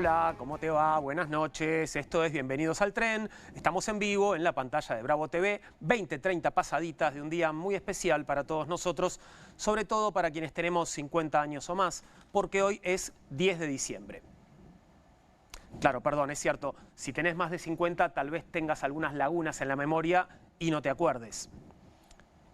Hola, ¿cómo te va? Buenas noches. Esto es Bienvenidos al Tren. Estamos en vivo en la pantalla de Bravo TV. 20-30 pasaditas de un día muy especial para todos nosotros, sobre todo para quienes tenemos 50 años o más, porque hoy es 10 de diciembre. Claro, perdón, es cierto. Si tenés más de 50, tal vez tengas algunas lagunas en la memoria y no te acuerdes.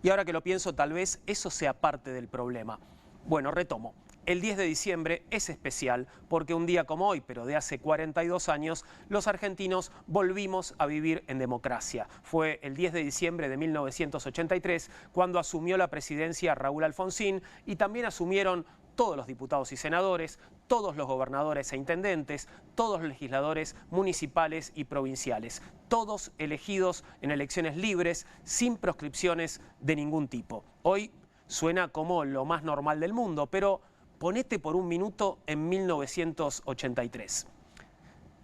Y ahora que lo pienso, tal vez eso sea parte del problema. Bueno, retomo. El 10 de diciembre es especial porque un día como hoy, pero de hace 42 años, los argentinos volvimos a vivir en democracia. Fue el 10 de diciembre de 1983 cuando asumió la presidencia Raúl Alfonsín y también asumieron todos los diputados y senadores, todos los gobernadores e intendentes, todos los legisladores municipales y provinciales, todos elegidos en elecciones libres, sin proscripciones de ningún tipo. Hoy suena como lo más normal del mundo, pero ponete por un minuto en 1983.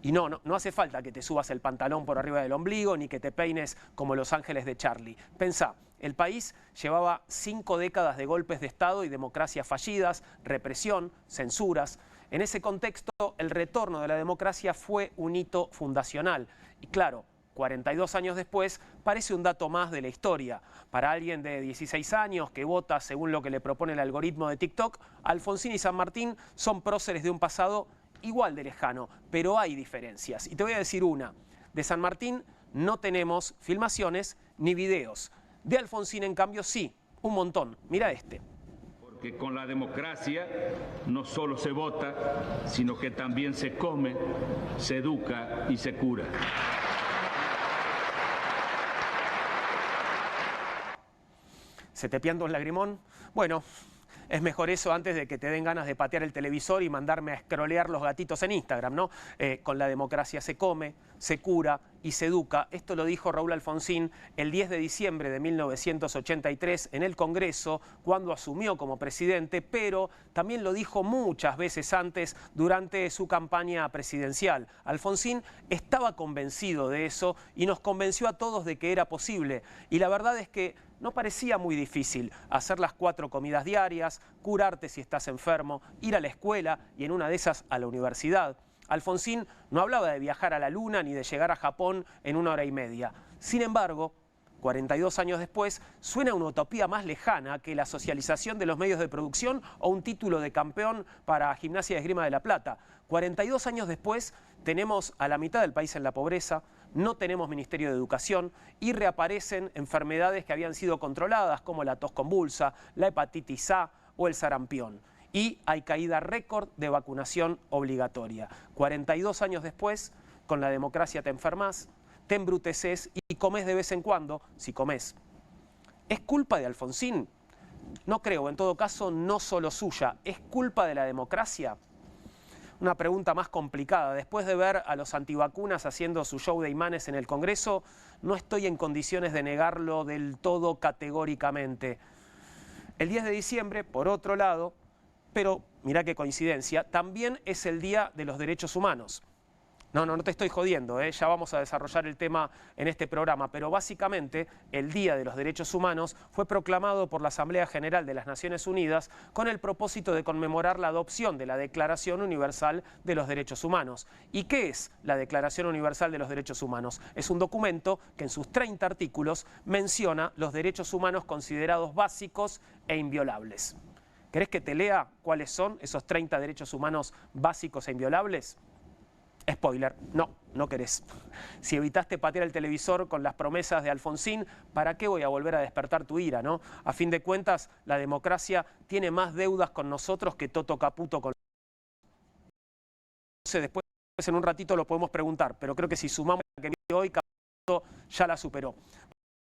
Y no hace falta que te subas el pantalón por arriba del ombligo ni que te peines como los ángeles de Charlie. Pensá, el país llevaba 5 décadas de golpes de Estado y democracias fallidas, represión, censuras. En ese contexto, el retorno de la democracia fue un hito fundacional. Y claro, 42 años después, parece un dato más de la historia. Para alguien de 16 años que vota según lo que le propone el algoritmo de TikTok, Alfonsín y San Martín son próceres de un pasado igual de lejano, pero hay diferencias. Y te voy a decir una. De San Martín no tenemos filmaciones ni videos. De Alfonsín, en cambio, sí, un montón. Mira este. Porque con la democracia no solo se vota, sino que también se come, se educa y se cura. ¿Se te pianta un lagrimón? Bueno, es mejor eso antes de que te den ganas de patear el televisor y mandarme a scrollear los gatitos en Instagram, ¿no? Con la democracia se come, se cura y se educa. Esto lo dijo Raúl Alfonsín el 10 de diciembre de 1983 en el Congreso, cuando asumió como presidente, pero también lo dijo muchas veces antes durante su campaña presidencial. Alfonsín estaba convencido de eso y nos convenció a todos de que era posible. Y la verdad es que no parecía muy difícil hacer las 4 comidas diarias, curarte si estás enfermo, ir a la escuela y en una de esas a la universidad. Alfonsín no hablaba de viajar a la luna ni de llegar a Japón en 1 hora y media. Sin embargo, 42 años después, suena una utopía más lejana que la socialización de los medios de producción o un título de campeón para Gimnasia de Esgrima de La Plata. 42 años después, tenemos a la mitad del país en la pobreza, no tenemos Ministerio de Educación y reaparecen enfermedades que habían sido controladas como la tos convulsa, la hepatitis A o el sarampión. Y hay caída récord de vacunación obligatoria. 42 años después, con la democracia te enfermas, te embruteces y comes de vez en cuando, si comes. ¿Es culpa de Alfonsín? No creo, en todo caso no solo suya. ¿Es culpa de la democracia? Una pregunta más complicada. Después de ver a los antivacunas haciendo su show de imanes en el Congreso, no estoy en condiciones de negarlo del todo categóricamente. El 10 de diciembre, por otro lado, pero mirá qué coincidencia, también es el Día de los Derechos Humanos. No te estoy jodiendo, ya vamos a desarrollar el tema en este programa, pero básicamente el Día de los Derechos Humanos fue proclamado por la Asamblea General de las Naciones Unidas con el propósito de conmemorar la adopción de la Declaración Universal de los Derechos Humanos. ¿Y qué es la Declaración Universal de los Derechos Humanos? Es un documento que en sus 30 artículos menciona los derechos humanos considerados básicos e inviolables. ¿Querés que te lea cuáles son esos 30 derechos humanos básicos e inviolables? Spoiler, no querés. Si evitaste patear el televisor con las promesas de Alfonsín, ¿para qué voy a volver a despertar tu ira, no? A fin de cuentas, la democracia tiene más deudas con nosotros que Toto Caputo con... Después en un ratito lo podemos preguntar, pero creo que si sumamos la que viene hoy, Caputo ya la superó.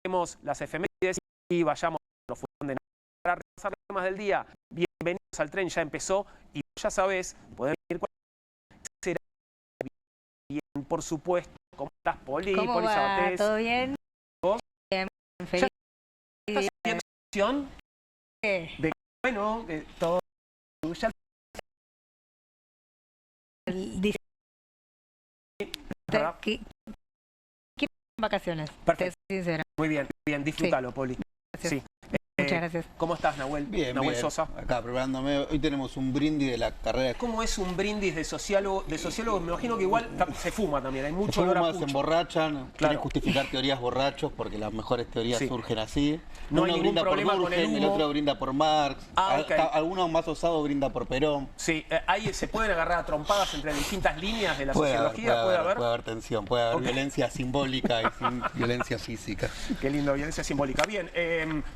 Tenemos las efemérides y vayamos a los fundos de nada. Para repasar los temas del día, bienvenidos al tren, ya empezó y ya sabés, podés venir cuando será bien, por supuesto. ¿Cómo estás, Poli? ¿Cómo Poli va? Sabatés. ¿Todo bien? ¿Vos? Bien, feliz. ¿Ya estás haciendo acción? De bueno, todo ya ¿Qué vacaciones? Perfecto. Te soy sincera. Muy bien, disfrútalo, Poli. Gracias. Sí. Muchas gracias. ¿Cómo estás, Nahuel? Bien, Nahuel bien. Sosa. Acá preparándome. Hoy tenemos un brindis de la carrera. ¿Cómo es un brindis de sociólogo? De sociólogo, me imagino que igual se fuma también, hay mucho olor a Se pucho. emborrachan, Claro. quieren justificar teorías borrachos porque las mejores teorías Sí. surgen así. No hay Uno ningún brinda por problema con el Durkheim, el humo. otro brinda por Marx. Ok. Algunos más osados brinda por Perón. Sí, ahí se pueden agarrar a trompadas entre distintas líneas de la Puede sociología, haber tensión, puede haber Ok. violencia simbólica y violencia física. Qué lindo, violencia simbólica. Bien,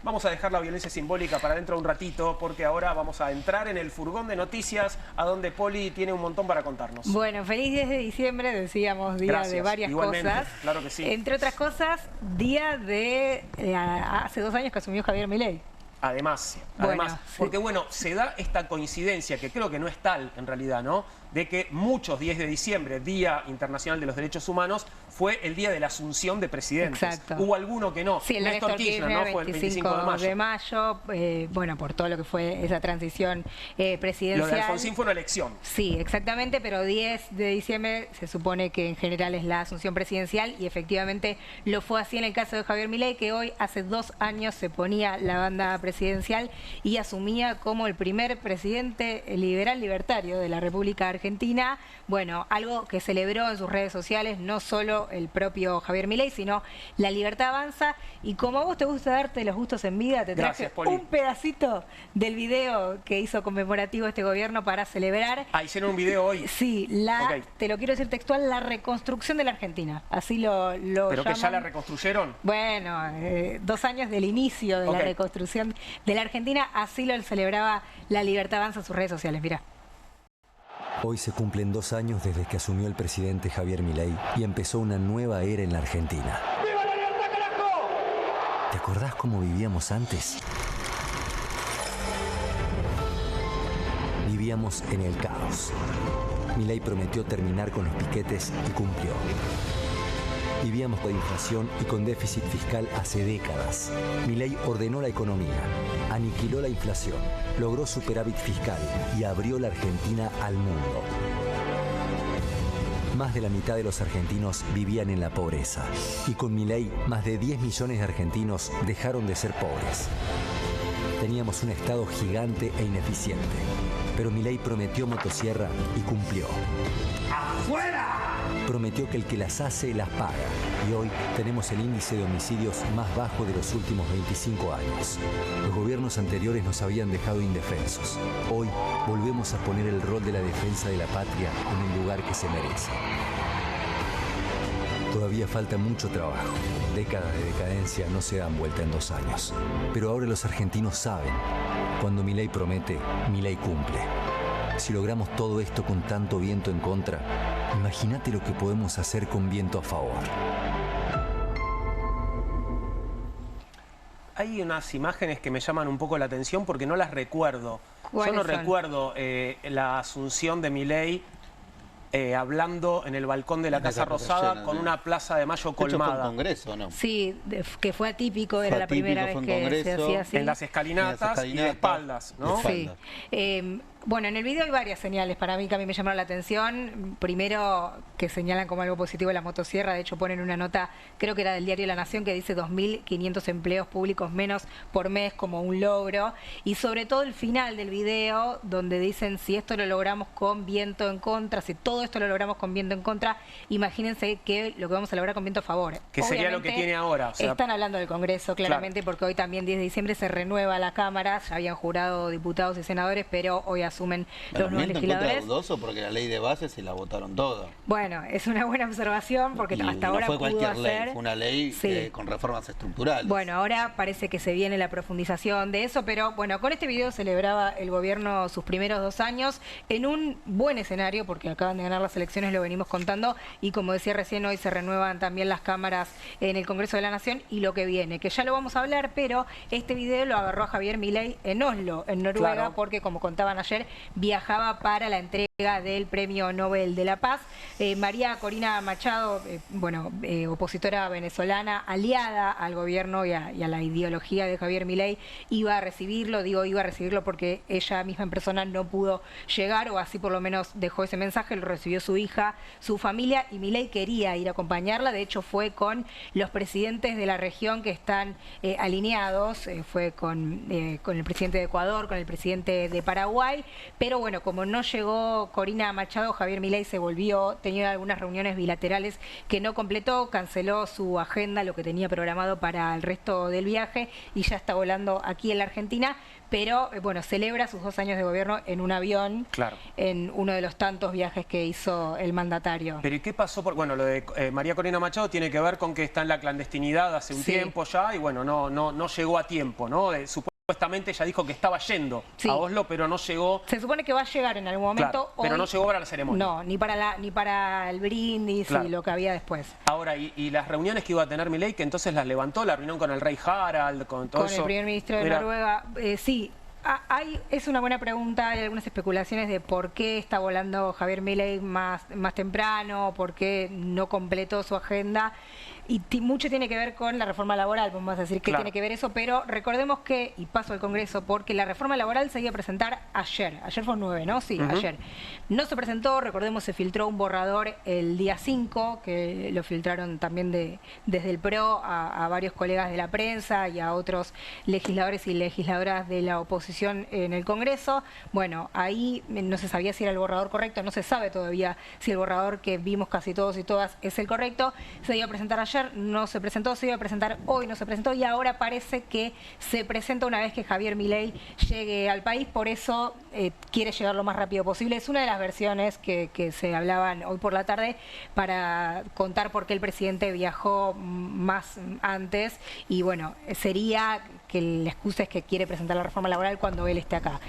vamos a dejar la violencia simbólica para dentro de un ratito, porque ahora vamos a entrar en el furgón de noticias, a donde Poli tiene un montón para contarnos. Bueno, feliz 10 de diciembre, decíamos, día Gracias, de varias igualmente, cosas. claro que sí. Entre otras cosas, día de hace 2 años que asumió Javier Milei. Además, Bueno, sí. porque bueno, se da esta coincidencia, que creo que no es tal en realidad, ¿no? De que muchos 10 de diciembre, Día Internacional de los Derechos Humanos, fue el día de la asunción de presidentes. Exacto. Hubo alguno que no. Sí, el de Néstor Kirchner, ¿no? Fue el 25 de mayo. Bueno, por todo lo que fue esa transición presidencial. Lo de Alfonsín fue una elección. Sí, exactamente, pero 10 de diciembre se supone que en general es la asunción presidencial y efectivamente lo fue así en el caso de Javier Milei, que hoy hace 2 años se ponía la banda presidencial y asumía como el primer presidente liberal libertario de la República Argentina. Bueno, algo que celebró en sus redes sociales no solo el propio Javier Milei, sino La Libertad Avanza. Y como a vos te gusta darte los gustos en vida, te traje Gracias, Poli. un pedacito del video que hizo conmemorativo este gobierno para celebrar. Ah, hicieron un video hoy. Sí, Ok. te lo quiero decir textual, la reconstrucción de la Argentina. Así lo Pero que ya llaman. la reconstruyeron. Bueno, 2 años del inicio de la Ok. reconstrucción de la Argentina, así lo celebraba La Libertad Avanza en sus redes sociales. Mirá. Hoy se cumplen 2 años desde que asumió el presidente Javier Milei y empezó una nueva era en la Argentina. ¡Viva la libertad, carajo! ¿Te acordás cómo vivíamos antes? Vivíamos en el caos. Milei prometió terminar con los piquetes y cumplió. Vivíamos con inflación y con déficit fiscal hace décadas. Milei ordenó la economía, aniquiló la inflación, logró superávit fiscal y abrió la Argentina al mundo. Más de la mitad de los argentinos vivían en la pobreza y con Milei más de 10 millones de argentinos dejaron de ser pobres. Teníamos un Estado gigante e ineficiente, pero Milei prometió motosierra y cumplió. ¡Afuera! Prometió que el que las hace, las paga. Y hoy tenemos el índice de homicidios más bajo de los últimos 25 años. Los gobiernos anteriores nos habían dejado indefensos. Hoy volvemos a poner el rol de la defensa de la patria en el lugar que se merece. Todavía falta mucho trabajo. Décadas de decadencia no se dan vuelta en 2 años. Pero ahora los argentinos saben. Cuando Milei promete, Milei cumple. Si logramos todo esto con tanto viento en contra, imagínate lo que podemos hacer con viento a favor. Hay unas imágenes que me llaman un poco la atención porque no las recuerdo. Yo ¿Cuáles no son? recuerdo la asunción de Milei hablando en el balcón de la Casa Rosada llena, con ¿no? una Plaza de Mayo De hecho, fue un colmada. congreso, ¿no? Sí, que fue atípico, era Fue la primera atípico, vez fue un que se congreso. hacía así. En las escalinatas y de espaldas, ¿no? De Sí. espaldas. Bueno, en el video hay varias señales para mí que a mí me llamaron la atención. Primero, que señalan como algo positivo la motosierra. De hecho, ponen una nota, creo que era del diario La Nación, que dice 2.500 empleos públicos menos por mes como un logro. Y sobre todo el final del video, donde dicen si esto lo logramos con viento en contra, si todo esto lo logramos con viento en contra, imagínense que lo que vamos a lograr con viento a favor. Que sería lo que Obviamente, tiene ahora. O sea, están hablando del Congreso, claramente, porque hoy también 10 de diciembre se renueva la Cámara. Ya habían jurado diputados y senadores, pero hoy asumen Bueno, los nuevos viento en contra legisladores. dudoso porque la ley de base se la votaron toda. Bueno, es una buena observación porque Y hasta no ahora fue pudo cualquier hacer... ley, fue una ley Sí. con reformas estructurales. Bueno, ahora parece que se viene la profundización de eso, pero bueno, con este video celebraba el gobierno sus primeros 2 años en un buen escenario, porque acaban de ganar las elecciones, lo venimos contando, y como decía recién, hoy se renuevan también las cámaras en el Congreso de la Nación y lo que viene, que ya lo vamos a hablar, pero este video lo agarró a Javier Milei en Oslo, en Noruega, Claro. porque como contaban ayer, viajaba para la entrega del Premio Nobel de la Paz. María Corina Machado, opositora venezolana, aliada al gobierno y a la ideología de Javier Milei, iba a recibirlo. Digo iba a recibirlo porque ella misma en persona no pudo llegar, o así por lo menos dejó ese mensaje. Lo recibió su hija, su familia, y Milei quería ir a acompañarla. De hecho fue con los presidentes de la región que están alineados, fue con el presidente de Ecuador, con el presidente de Paraguay, pero bueno, como no llegó Corina Machado, Javier Milei se volvió, tenía algunas reuniones bilaterales que no completó, canceló su agenda, lo que tenía programado para el resto del viaje, y ya está volando aquí en la Argentina, pero bueno, celebra sus 2 años de gobierno en un avión, claro, en uno de los tantos viajes que hizo el mandatario. Pero ¿y qué pasó? Bueno, lo de María Corina Machado tiene que ver con que está en la clandestinidad hace un tiempo ya, y bueno, no llegó a tiempo, ¿no? Supuestamente ella dijo que estaba yendo a Oslo, pero no llegó. Se supone que va a llegar en algún momento. Claro, pero no llegó para la ceremonia. No, ni para el brindis, claro, y lo que había después. Ahora, y las reuniones que iba a tener Milei, que entonces las levantó, la reunión con el rey Harald, con todo eso. Con el primer ministro de Noruega, sí. Es una buena pregunta, hay algunas especulaciones de por qué está volando Javier Milei más temprano, por qué no completó su agenda, y mucho tiene que ver con la reforma laboral, vamos a decir que tiene que ver eso, pero recordemos que, y paso al Congreso, porque la reforma laboral se iba a presentar ayer fue 9, ¿no? Sí, ayer. No se presentó, recordemos, se filtró un borrador el día 5, que lo filtraron también desde el PRO a varios colegas de la prensa y a otros legisladores y legisladoras de la oposición en el Congreso. Bueno, ahí no se sabía si era el borrador correcto, no se sabe todavía si el borrador que vimos casi todos y todas es el correcto. Se iba a presentar ayer, no se presentó, se iba a presentar hoy, no se presentó, y ahora parece que se presenta una vez que Javier Milei llegue al país, por eso quiere llegar lo más rápido posible. Es una de las versiones que se hablaban hoy por la tarde para contar por qué el presidente viajó más antes, y bueno, sería que la excusa es que quiere presentar la reforma laboral cuando él esté acá.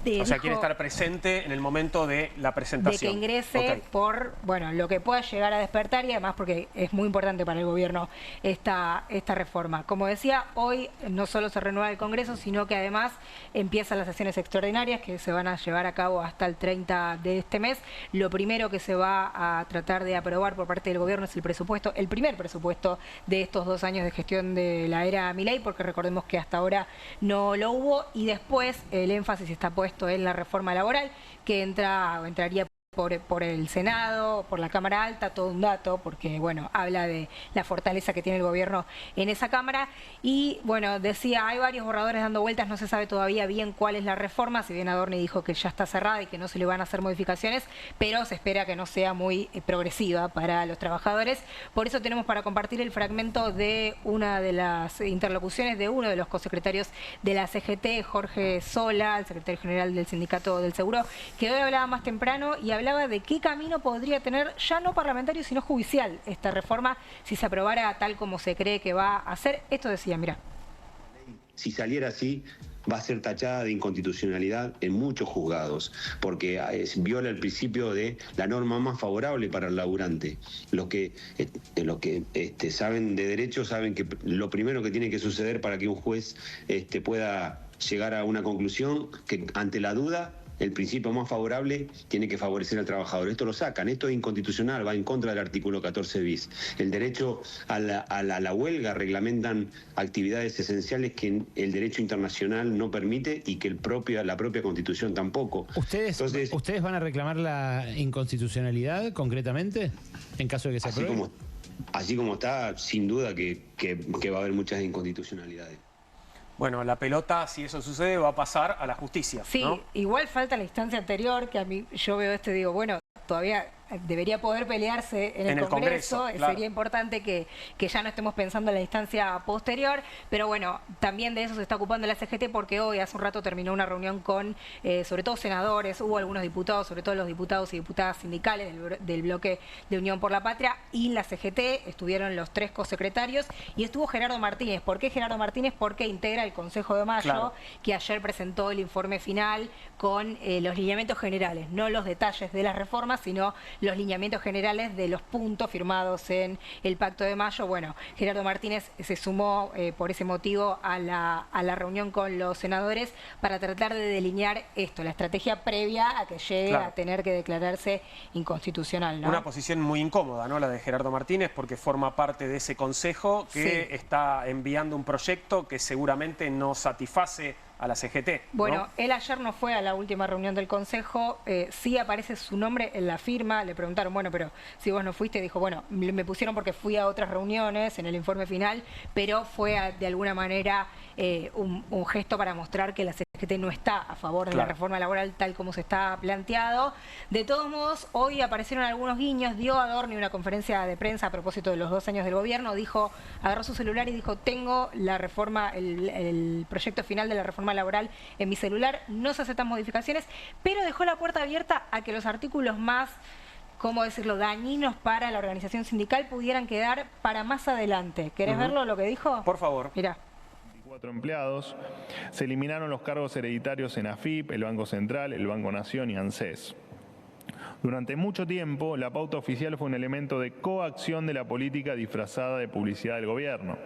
O sea, quiere estar presente en el momento de la presentación. De que ingrese por, bueno, lo que pueda llegar a despertar, y además porque es muy importante para el gobierno esta reforma. Como decía, hoy no solo se renueva el Congreso, sino que además empiezan las sesiones extraordinarias que se van a llevar a cabo hasta el 30 de este mes. Lo primero que se va a tratar de aprobar por parte del gobierno es el presupuesto, el primer presupuesto de estos 2 años de gestión de la era Milei, porque recordemos que hasta ahora no lo hubo, y después el énfasis está puesto en la reforma laboral, que entraría por el Senado, por la Cámara Alta, todo un dato, porque bueno, habla de la fortaleza que tiene el gobierno en esa Cámara. Y bueno, decía, hay varios borradores dando vueltas, no se sabe todavía bien cuál es la reforma, si bien Adorni dijo que ya está cerrada y que no se le van a hacer modificaciones, pero se espera que no sea muy progresiva para los trabajadores. Por eso tenemos para compartir el fragmento de una de las interlocuciones de uno de los cosecretarios de la CGT, Jorge Sola, el secretario general del Sindicato del Seguro, que hoy hablaba más temprano y hablaba de qué camino podría tener, ya no parlamentario, sino judicial, esta reforma, si se aprobara tal como se cree que va a ser. Esto decía, mira. Si saliera así, va a ser tachada de inconstitucionalidad en muchos juzgados, porque viola el principio de la norma más favorable para el laburante. Los que saben de derecho saben que lo primero que tiene que suceder para que un juez pueda llegar a una conclusión, que ante la duda el principio más favorable tiene que favorecer al trabajador. Esto lo sacan, esto es inconstitucional, va en contra del artículo 14 bis. El derecho a la huelga reglamentan actividades esenciales que el derecho internacional no permite y que la propia Constitución tampoco. ¿Ustedes van a reclamar la inconstitucionalidad concretamente en caso de que se apruebe? Así como está, sin duda que va a haber muchas inconstitucionalidades. Bueno, la pelota, si eso sucede, va a pasar a la justicia, sí, ¿no? Igual falta la instancia anterior, que a mí yo veo y digo, bueno, todavía debería poder pelearse en el Congreso. Claro. Sería importante que ya no estemos pensando en la instancia posterior, pero bueno, también de eso se está ocupando la CGT, porque hoy, hace un rato, terminó una reunión con, sobre todo senadores, hubo algunos diputados, sobre todo los diputados y diputadas sindicales del bloque de Unión por la Patria, y la CGT, estuvieron los 3 cosecretarios, y estuvo Gerardo Martínez. ¿Por qué Gerardo Martínez? Porque integra el Consejo de Mayo, claro, que ayer presentó el informe final con los lineamientos generales, no los detalles de las reformas, sino los lineamientos generales de los puntos firmados en el Pacto de Mayo. Bueno, Gerardo Martínez se sumó por ese motivo a la reunión con los senadores para tratar de delinear esto, la estrategia previa a que llegue a tener que declararse inconstitucional, ¿no? Una posición muy incómoda, ¿no?, la de Gerardo Martínez, porque forma parte de ese consejo que está enviando un proyecto que seguramente no satisface a la CGT. Bueno, ¿no? Él ayer no fue a la última reunión del Consejo, sí aparece su nombre en la firma, le preguntaron, bueno, pero si vos no fuiste, dijo, bueno, me pusieron porque fui a otras reuniones en el informe final, pero fue de alguna manera un gesto para mostrar que la CGT no está a favor de la reforma laboral tal como se está planteado. De todos modos, hoy aparecieron algunos guiños, dio Adorni una conferencia de prensa a propósito de los 2 años del gobierno, dijo, agarró su celular y dijo, tengo la reforma, el proyecto final de la reforma laboral en mi celular, no se aceptan modificaciones, pero dejó la puerta abierta a que los artículos más, ¿cómo decirlo?, dañinos para la organización sindical pudieran quedar para más adelante. ¿Querés verlo lo que dijo? Por favor. Mirá. 4 empleados. Se eliminaron los cargos hereditarios en AFIP, el Banco Central, el Banco Nación y ANSES. Durante mucho tiempo, la pauta oficial fue un elemento de coacción de la política disfrazada de publicidad del gobierno.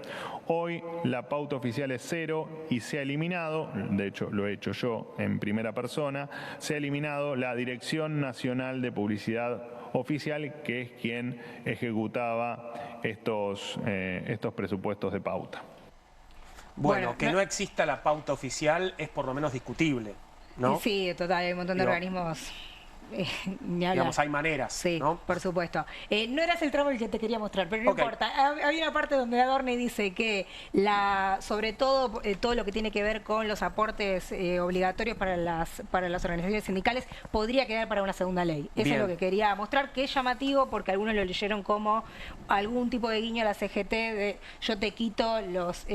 Hoy, la pauta oficial es 0 y se ha eliminado, de hecho lo he hecho yo en primera persona, se ha eliminado la Dirección Nacional de Publicidad Oficial, que es quien ejecutaba estos presupuestos de pauta. Bueno, que no exista la pauta oficial es por lo menos discutible, ¿no? Sí, total, hay un montón de organismos. Digamos, hay maneras, sí, ¿no? Por supuesto. No eras el tramo el que te quería mostrar, pero no importa. Hay una parte donde Adorni dice que sobre todo todo lo que tiene que ver con los aportes obligatorios para las organizaciones sindicales podría quedar para una segunda ley. Eso es lo que quería mostrar, que es llamativo porque algunos lo leyeron como algún tipo de guiño a la CGT de yo te quito los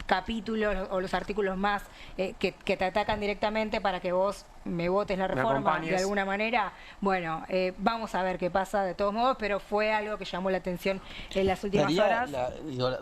capítulos o los artículos más que te atacan directamente para que vos me votes la reforma de alguna manera. Bueno, vamos a ver qué pasa de todos modos, pero fue algo que llamó la atención en las últimas horas.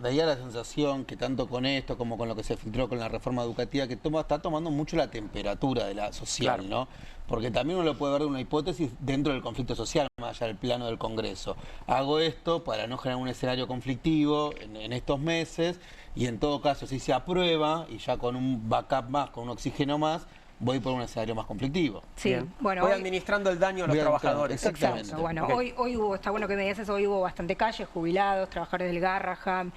Daría la sensación que tanto con esto como con lo que se filtró con la reforma educativa, que está tomando mucho la temperatura de la social, ¿no? Porque también uno lo puede ver de una hipótesis dentro del conflicto social, más allá del plano del Congreso. Hago esto para no generar un escenario conflictivo en estos meses, y en todo caso, si se aprueba, y ya con un backup más, con un oxígeno más, voy por un escenario más conflictivo. Sí, bueno, voy administrando el daño a los trabajadores. Exactamente. Bueno, hoy hubo, está bueno que me digas eso, hoy hubo bastante calle, jubilados, trabajadores del Garraham,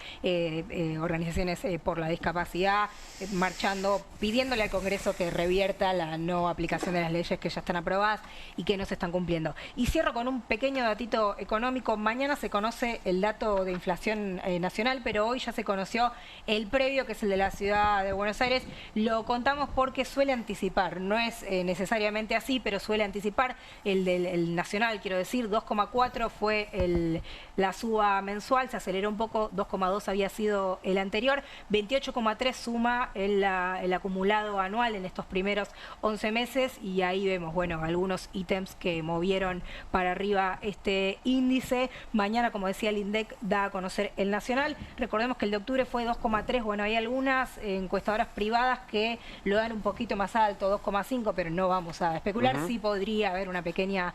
organizaciones por la discapacidad, marchando, pidiéndole al Congreso que revierta la no aplicación de las leyes que ya están aprobadas y que no se están cumpliendo. Y cierro con un pequeño datito económico. Mañana se conoce el dato de inflación nacional, pero hoy ya se conoció el previo, que es el de la ciudad de Buenos Aires. Lo contamos porque suele anticipar. No es necesariamente así, pero suele anticipar. El nacional, quiero decir, 2,4 fue la suba mensual, se aceleró un poco, 2,2 había sido el anterior, 28,3 suma el acumulado anual en estos primeros 11 meses, y ahí vemos, bueno, algunos ítems que movieron para arriba este índice. Mañana, como decía, el INDEC da a conocer el nacional. Recordemos que el de octubre fue 2,3, bueno, hay algunas encuestadoras privadas que lo dan un poquito más alto, 2,5, pero no vamos a especular. Sí podría haber una pequeña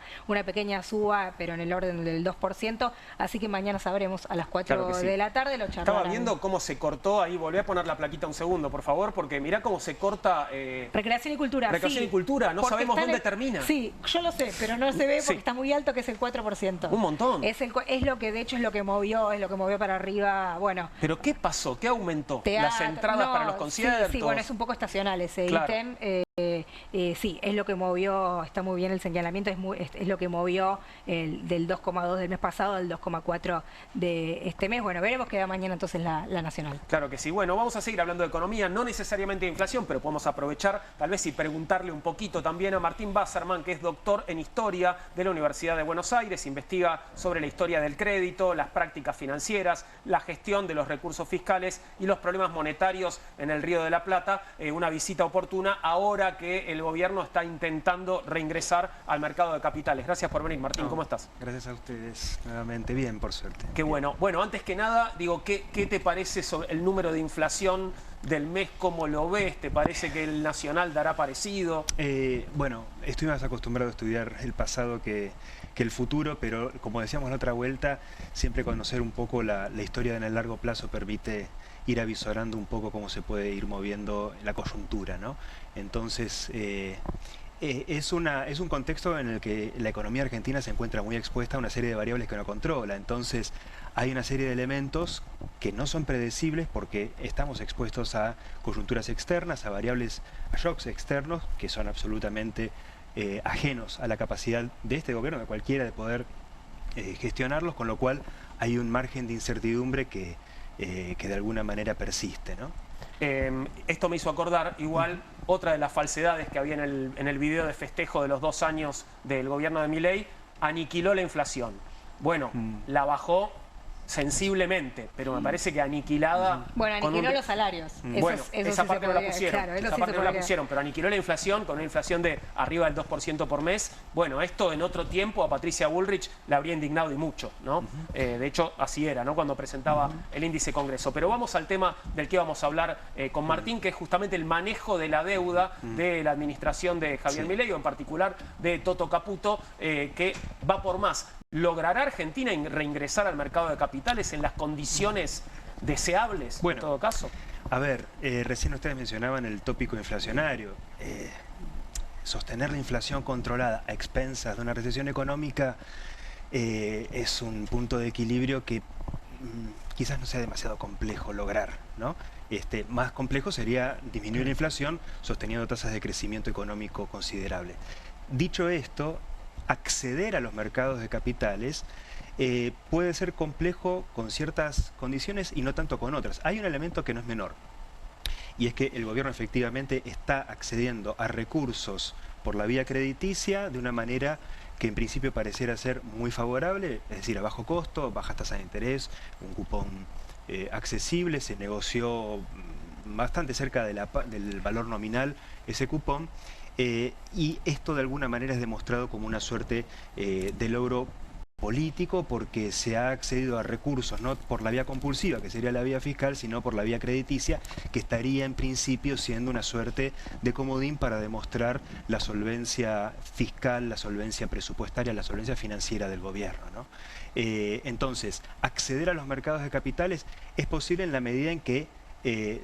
suba, pero en el orden del 2%, así que mañana sabremos a las 4 de la tarde, lo charlarán. Estaba viendo cómo se cortó ahí, volví a poner la plaquita un segundo, por favor, porque mirá cómo se corta... Recreación y cultura. Recreación y cultura, no sabemos dónde termina. Sí, yo lo sé, pero no se ve porque está muy alto, que es el 4%. Un montón. Es lo que, de hecho, es lo que movió para arriba, bueno. ¿Pero qué pasó? ¿Qué aumentó? ¿Las entradas para los conciertos? Sí, bueno, es un poco estacional ese ítem. Sí, es lo que movió, está muy bien el señalamiento, es lo que movió del 2,2 del mes pasado al 2,4 de este mes. Bueno, veremos qué da mañana entonces la nacional. Claro que sí. Bueno, vamos a seguir hablando de economía, no necesariamente de inflación, pero podemos aprovechar tal vez y preguntarle un poquito también a Martín Wasserman, que es doctor en Historia de la Universidad de Buenos Aires, investiga sobre la historia del crédito, las prácticas financieras, la gestión de los recursos fiscales y los problemas monetarios en el Río de la Plata. Una visita oportuna ahora ahora que el gobierno está intentando reingresar al mercado de capitales. Gracias por venir, Martín. ¿Cómo estás? Gracias a ustedes. Nuevamente bien, por suerte. Qué bueno. Bueno, antes que nada, digo, ¿qué te parece sobre el número de inflación del mes? ¿Cómo lo ves? ¿Te parece que el nacional dará parecido? Bueno, estoy más acostumbrado a estudiar el pasado que el futuro, pero como decíamos la otra vuelta, siempre conocer un poco la historia en el largo plazo permite ir avisorando un poco cómo se puede ir moviendo la coyuntura, ¿no? Entonces, es un contexto en el que la economía argentina se encuentra muy expuesta a una serie de variables que no controla. Entonces, hay una serie de elementos que no son predecibles porque estamos expuestos a coyunturas externas, a variables, a shocks externos que son absolutamente ajenos a la capacidad de este gobierno, de cualquiera, de poder gestionarlos, con lo cual hay un margen de incertidumbre que de alguna manera persiste, ¿no? Esto me hizo acordar igual otra de las falsedades que había en el video de festejo de los 2 años del gobierno de Milei. Aniquiló la inflación. Bueno, la bajó sensiblemente, pero me parece que aniquilada... Bueno, aniquiló los salarios. Bueno, esa parte no la pusieron, claro, esa parte no la pusieron, pero aniquiló la inflación con una inflación de arriba del 2% por mes. Bueno, esto en otro tiempo a Patricia Bullrich la habría indignado y mucho, ¿no? De hecho, así era, ¿no? Cuando presentaba el índice Congreso. Pero vamos al tema del que vamos a hablar con Martín, que es justamente el manejo de la deuda de la administración de Javier Milei, o en particular de Toto Caputo, que va por más. ¿Logrará Argentina reingresar al mercado de capitales en las condiciones deseables, en todo caso? A ver, recién ustedes mencionaban el tópico inflacionario. Sostener la inflación controlada a expensas de una recesión económica es un punto de equilibrio que quizás no sea demasiado complejo lograr, ¿no? Más complejo sería disminuir la inflación sosteniendo tasas de crecimiento económico considerable. Dicho esto, acceder a los mercados de capitales puede ser complejo con ciertas condiciones y no tanto con otras. Hay un elemento que no es menor, y es que el gobierno efectivamente está accediendo a recursos por la vía crediticia de una manera que en principio pareciera ser muy favorable, es decir, a bajo costo, bajas tasas de interés, un cupón accesible. Se negoció bastante cerca del valor nominal ese cupón. Y esto de alguna manera es demostrado como una suerte de logro político, porque se ha accedido a recursos no por la vía compulsiva, que sería la vía fiscal, sino por la vía crediticia, que estaría en principio siendo una suerte de comodín para demostrar la solvencia fiscal, la solvencia presupuestaria, la solvencia financiera del gobierno, ¿no? Entonces, acceder a los mercados de capitales es posible en la medida en que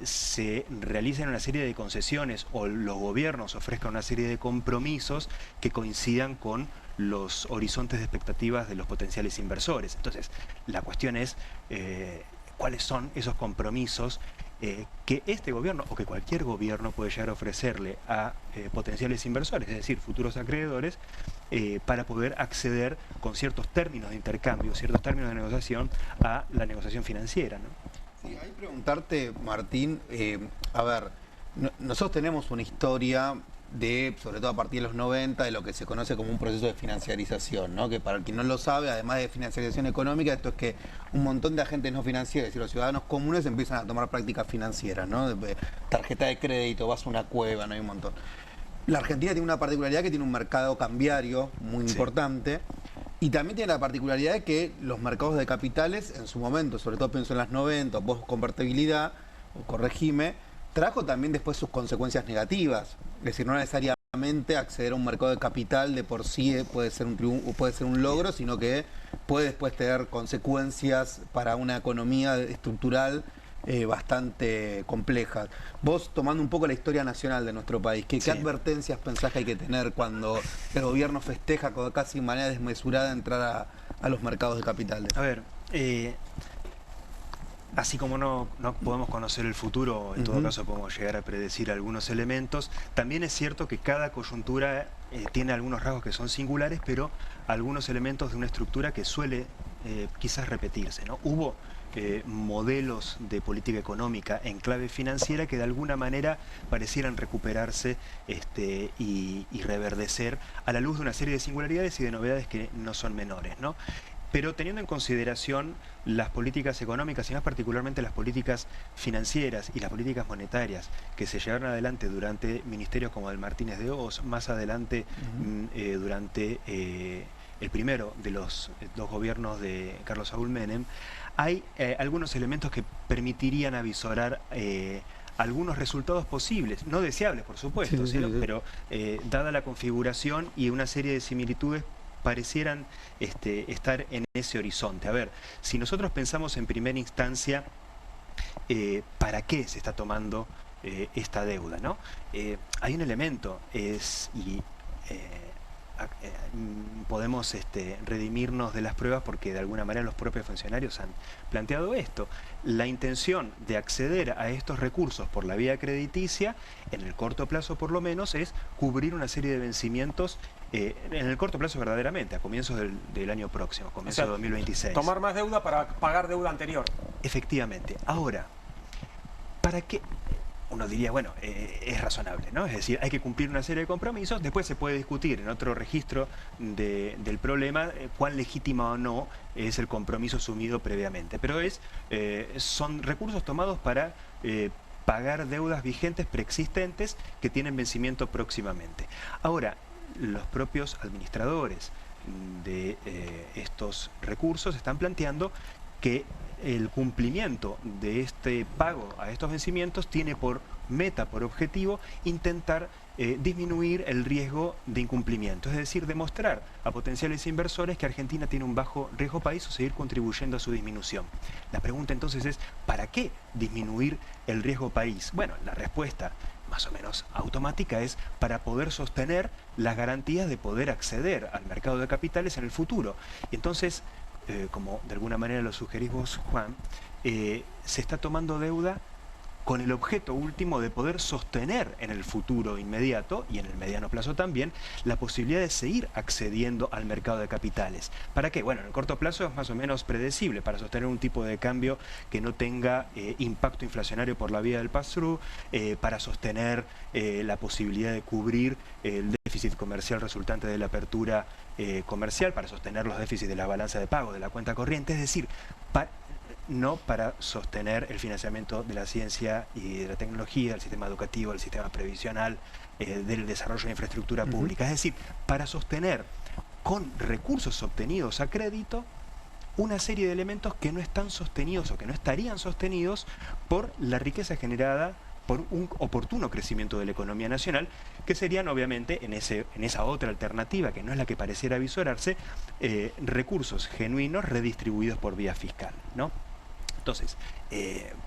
se realicen una serie de concesiones o los gobiernos ofrezcan una serie de compromisos que coincidan con los horizontes de expectativas de los potenciales inversores. Entonces, la cuestión es cuáles son esos compromisos que este gobierno o que cualquier gobierno puede llegar a ofrecerle a potenciales inversores, es decir, futuros acreedores, para poder acceder con ciertos términos de intercambio, ciertos términos de negociación a la negociación financiera, ¿no? Sí, hay que preguntarte, Martín, a ver, nosotros tenemos una historia de, sobre todo a partir de los 90, de lo que se conoce como un proceso de financiarización, ¿no? Que para el que no lo sabe, además de financiarización económica, esto es que un montón de agentes no financieros, es decir, los ciudadanos comunes empiezan a tomar prácticas financieras, ¿no? Tarjeta de crédito, vas a una cueva, no hay un montón. La Argentina tiene una particularidad que tiene un mercado cambiario muy importante. Y también tiene la particularidad de que los mercados de capitales, en su momento, sobre todo pienso en las 90, post-convertibilidad, o corregime, trajo también después sus consecuencias negativas. Es decir, no necesariamente acceder a un mercado de capital de por sí puede ser un triunfo, puede ser un logro, sino que puede después tener consecuencias para una economía estructural bastante complejas. Vos, tomando un poco la historia nacional de nuestro país, ¿qué advertencias pensás que hay que tener cuando el gobierno festeja con casi manera desmesurada entrar a los mercados de capitales? A ver, así como no podemos conocer el futuro, en todo caso podemos llegar a predecir algunos elementos, también es cierto que cada coyuntura tiene algunos rasgos que son singulares, pero algunos elementos de una estructura que suele quizás repetirse, ¿no? Hubo modelos de política económica en clave financiera que de alguna manera parecieran recuperarse y reverdecer a la luz de una serie de singularidades y de novedades que no son menores, ¿no? pero teniendo en consideración las políticas económicas y más particularmente las políticas financieras y las políticas monetarias que se llevaron adelante durante ministerios como el Martínez de Hoz, más adelante durante el primero de los dos gobiernos de Carlos Saúl Menem, hay algunos elementos que permitirían avisorar algunos resultados posibles, no deseables por supuesto, pero dada la configuración y una serie de similitudes parecieran estar en ese horizonte. A ver, si nosotros pensamos en primera instancia ¿para qué se está tomando esta deuda, ¿no? Hay un elemento, podemos redimirnos de las pruebas porque de alguna manera los propios funcionarios han planteado esto. La intención de acceder a estos recursos por la vía crediticia, en el corto plazo por lo menos, es cubrir una serie de vencimientos en el corto plazo verdaderamente, a comienzos del año próximo, comienzo de 2026. Tomar más deuda para pagar deuda anterior. Efectivamente. Ahora, ¿para qué? Uno diría, bueno, es razonable, ¿no? Es decir, hay que cumplir una serie de compromisos, después se puede discutir en otro registro del problema cuán legítimo o no es el compromiso asumido previamente. Pero son recursos tomados para pagar deudas vigentes preexistentes que tienen vencimiento próximamente. Ahora, los propios administradores de estos recursos están planteando que el cumplimiento de este pago a estos vencimientos tiene por meta, por objetivo, intentar disminuir el riesgo de incumplimiento, es decir, demostrar a potenciales inversores que Argentina tiene un bajo riesgo país o seguir contribuyendo a su disminución. La pregunta entonces es, ¿para qué disminuir el riesgo país? Bueno, la respuesta más o menos automática es para poder sostener las garantías de poder acceder al mercado de capitales en el futuro. Y entonces, como de alguna manera lo sugerís vos, Juan, se está tomando deuda con el objeto último de poder sostener en el futuro inmediato y en el mediano plazo también la posibilidad de seguir accediendo al mercado de capitales. ¿Para qué? Bueno, en el corto plazo es más o menos predecible, para sostener un tipo de cambio que no tenga impacto inflacionario por la vía del pass-through, para sostener la posibilidad de cubrir el déficit comercial resultante de la apertura comercial, para sostener los déficits de la balanza de pago, de la cuenta corriente, es decir, no para sostener el financiamiento de la ciencia y de la tecnología, del sistema educativo, del sistema previsional, del desarrollo de infraestructura pública. Es decir, para sostener con recursos obtenidos a crédito una serie de elementos que no están sostenidos o que no estarían sostenidos por la riqueza generada por un oportuno crecimiento de la economía nacional, que serían obviamente en esa otra alternativa, que no es la que pareciera avisorarse, recursos genuinos redistribuidos por vía fiscal, ¿no? Entonces,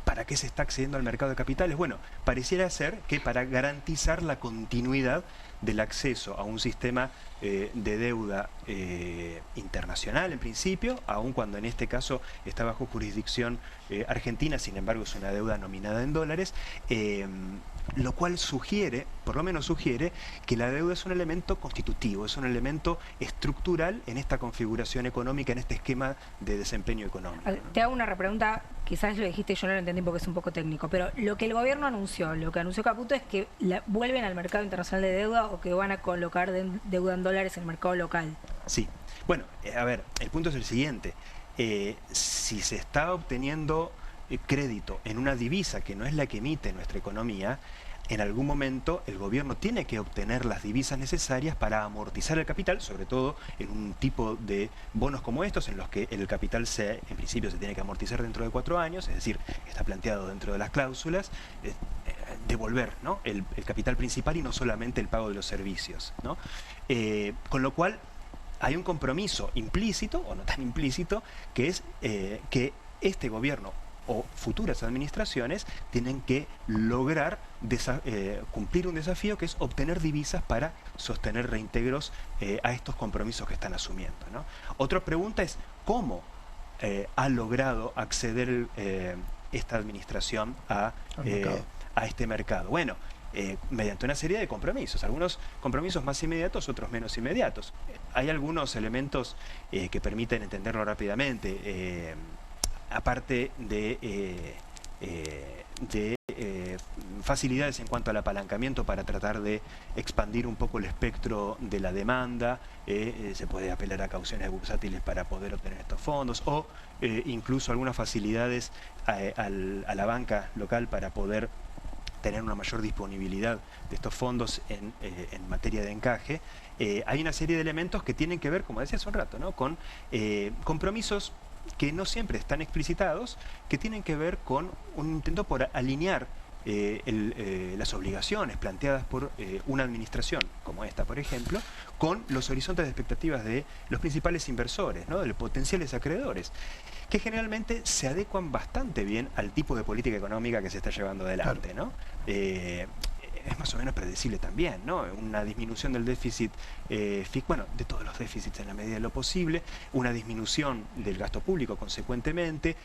¿para qué se está accediendo al mercado de capitales? Bueno, pareciera ser que para garantizar la continuidad del acceso a un sistema de deuda internacional en principio, aun cuando en este caso está bajo jurisdicción argentina, sin embargo es una deuda nominada en dólares, lo cual sugiere, por lo menos sugiere, que la deuda es un elemento constitutivo, es un elemento estructural en esta configuración económica, en este esquema de desempeño económico, ¿no? Te hago una repregunta, quizás lo dijiste y yo no lo entendí porque es un poco técnico, pero lo que el gobierno anunció, lo que anunció Caputo es que vuelven al mercado internacional de deuda o que van a colocar deuda en dólares en el mercado local. Sí, bueno, a ver, el punto es el siguiente, si se está obteniendo crédito en una divisa que no es la que emite nuestra economía, en algún momento el gobierno tiene que obtener las divisas necesarias para amortizar el capital, sobre todo en un tipo de bonos como estos, en los que el capital en principio se tiene que amortizar dentro de 4 años, es decir, está planteado dentro de las cláusulas, devolver, ¿no?, el capital principal y no solamente el pago de los servicios, ¿no? Con lo cual hay un compromiso implícito, o no tan implícito, que es que este gobierno o futuras administraciones tienen que lograr cumplir un desafío que es obtener divisas para sostener reintegros a estos compromisos que están asumiendo, ¿no? Otra pregunta es ¿cómo ha logrado acceder esta administración a este mercado? Bueno, mediante una serie de compromisos, algunos compromisos más inmediatos, otros menos inmediatos. Hay algunos elementos que permiten entenderlo rápidamente. Aparte de facilidades en cuanto al apalancamiento para tratar de expandir un poco el espectro de la demanda, se puede apelar a cauciones bursátiles para poder obtener estos fondos, o incluso algunas facilidades a la banca local para poder tener una mayor disponibilidad de estos fondos en materia de encaje. Hay una serie de elementos que tienen que ver, como decía hace un rato, ¿no?, con compromisos que no siempre están explicitados, que tienen que ver con un intento por alinear las obligaciones planteadas por una administración como esta, por ejemplo, con los horizontes de expectativas de los principales inversores, ¿no?, de los potenciales acreedores, que generalmente se adecuan bastante bien al tipo de política económica que se está llevando adelante, ¿no? Es más o menos predecible también, ¿no? Una disminución del déficit, bueno, de todos los déficits en la medida de lo posible, una disminución del gasto público consecuentemente,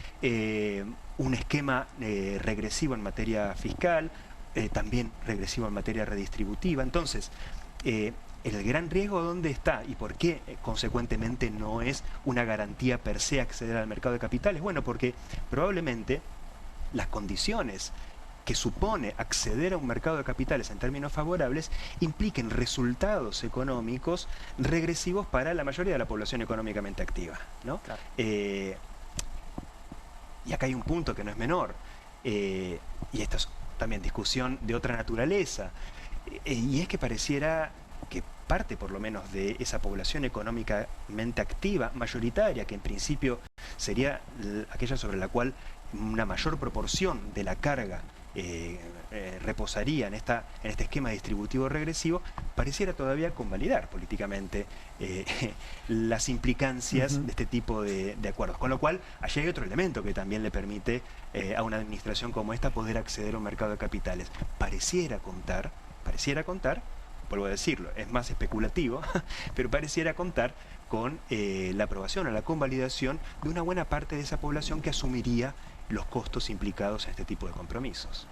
un esquema regresivo en materia fiscal, también regresivo en materia redistributiva. Entonces, el gran riesgo, ¿dónde está? ¿Y por qué consecuentemente no es una garantía per se acceder al mercado de capitales? Bueno, porque probablemente las condiciones que supone acceder a un mercado de capitales en términos favorables impliquen resultados económicos regresivos para la mayoría de la población económicamente activa, ¿no? Claro. Y acá hay un punto que no es menor, y esta es también discusión de otra naturaleza, y es que pareciera que parte por lo menos de esa población económicamente activa, mayoritaria, que en principio sería aquella sobre la cual una mayor proporción de la carga reposaría en este esquema distributivo regresivo, pareciera todavía convalidar políticamente las implicancias de este tipo de acuerdos. Con lo cual, allí hay otro elemento que también le permite a una administración como esta poder acceder a un mercado de capitales. Pareciera contar, vuelvo a decirlo, es más especulativo, pero pareciera contar con la aprobación o la convalidación de una buena parte de esa población que asumiría los costos implicados en este tipo de compromisos.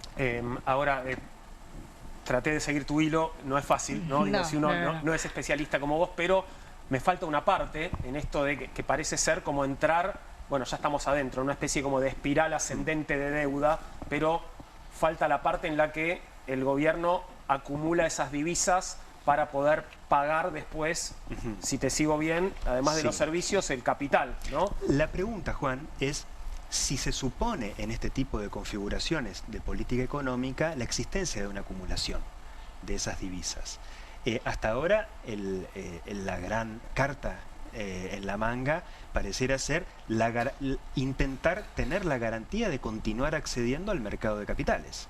Ahora, traté de seguir tu hilo, no es fácil, ¿no? Digo, si uno no es especialista como vos, pero me falta una parte en esto de que parece ser como entrar, bueno, ya estamos adentro, una especie como de espiral ascendente de deuda, pero falta la parte en la que el gobierno acumula esas divisas para poder pagar después, si te sigo bien, además de los servicios, el capital, ¿no? La pregunta, Juan, es si se supone en este tipo de configuraciones de política económica la existencia de una acumulación de esas divisas. Hasta ahora la gran carta en la manga pareciera ser intentar tener la garantía de continuar accediendo al mercado de capitales,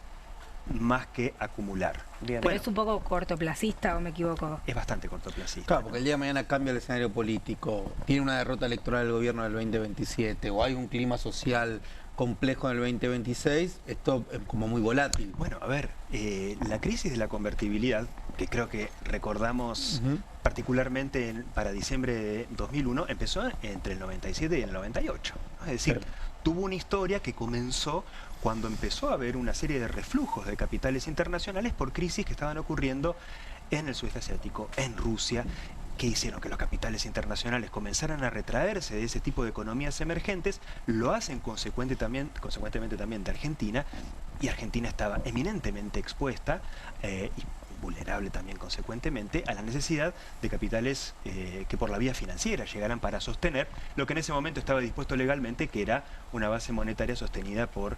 más que acumular. Bien. Pero es un poco cortoplacista, ¿o me equivoco? Es bastante cortoplacista. Claro, porque el día de mañana cambia el escenario político, tiene una derrota electoral del gobierno del 2027, o hay un clima social complejo en el 2026, esto es como muy volátil. Bueno, a ver, la crisis de la convertibilidad, que creo que recordamos particularmente para diciembre de 2001, empezó entre el 97 y el 98. Es decir, tuvo una historia que comenzó cuando empezó a haber una serie de reflujos de capitales internacionales por crisis que estaban ocurriendo en el sudeste asiático, en Rusia, que hicieron que los capitales internacionales comenzaran a retraerse de ese tipo de economías emergentes. Lo hacen consecuentemente también de Argentina, y Argentina estaba eminentemente expuesta y vulnerable también consecuentemente a la necesidad de capitales que por la vía financiera llegaran para sostener lo que en ese momento estaba dispuesto legalmente, que era una base monetaria sostenida por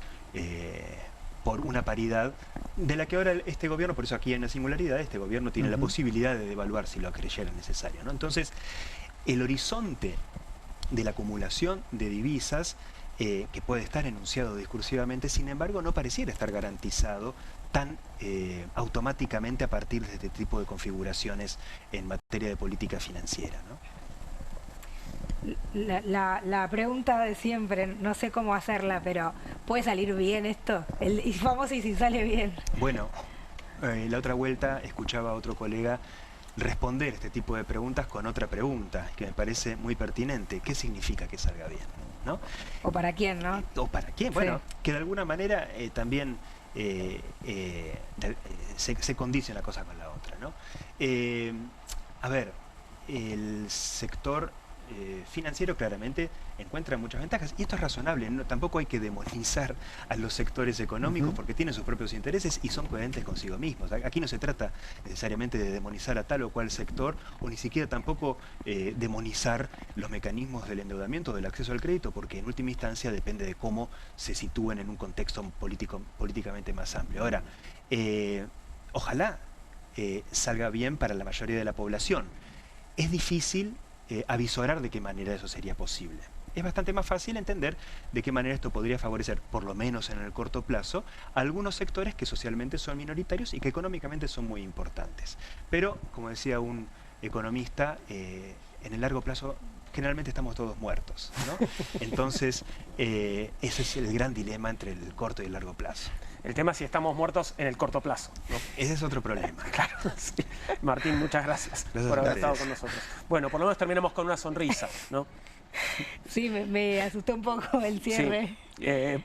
una paridad de la que ahora este gobierno, por eso aquí hay una singularidad, este gobierno tiene la posibilidad de devaluar si lo creyera necesario, ¿no? Entonces, el horizonte de la acumulación de divisas, que puede estar enunciado discursivamente, sin embargo, no pareciera estar garantizado tan automáticamente a partir de este tipo de configuraciones en materia de política financiera, ¿no? La pregunta de siempre, no sé cómo hacerla, pero ¿puede salir bien esto? Y vamos, y si sale bien. Bueno, la otra vuelta escuchaba a otro colega responder este tipo de preguntas con otra pregunta que me parece muy pertinente. ¿Qué significa que salga bien? ¿No? ¿O para quién, no? ¿O para quién? Bueno, que de alguna manera también se condice una cosa con la otra, ¿no? A ver, el sector financiero claramente encuentra muchas ventajas. Y esto es razonable, tampoco hay que demonizar a los sectores económicos porque tienen sus propios intereses y son coherentes consigo mismos. Aquí no se trata necesariamente de demonizar a tal o cual sector o ni siquiera tampoco demonizar los mecanismos del endeudamiento o del acceso al crédito, porque en última instancia depende de cómo se sitúen en un contexto políticamente más amplio. Ahora, ojalá salga bien para la mayoría de la población. Es difícil avisorar de qué manera eso sería posible. Es bastante más fácil entender de qué manera esto podría favorecer, por lo menos en el corto plazo, a algunos sectores que socialmente son minoritarios y que económicamente son muy importantes. Pero, como decía un economista, en el largo plazo generalmente estamos todos muertos, ¿no? Entonces, ese es el gran dilema entre el corto y el largo plazo. El tema es si estamos muertos en el corto plazo, ¿no? Ese es otro problema. Claro, sí. Martín, muchas gracias por haber estado con nosotros. Bueno, por lo menos terminamos con una sonrisa, ¿no? Sí, me asustó un poco el cierre. Sí.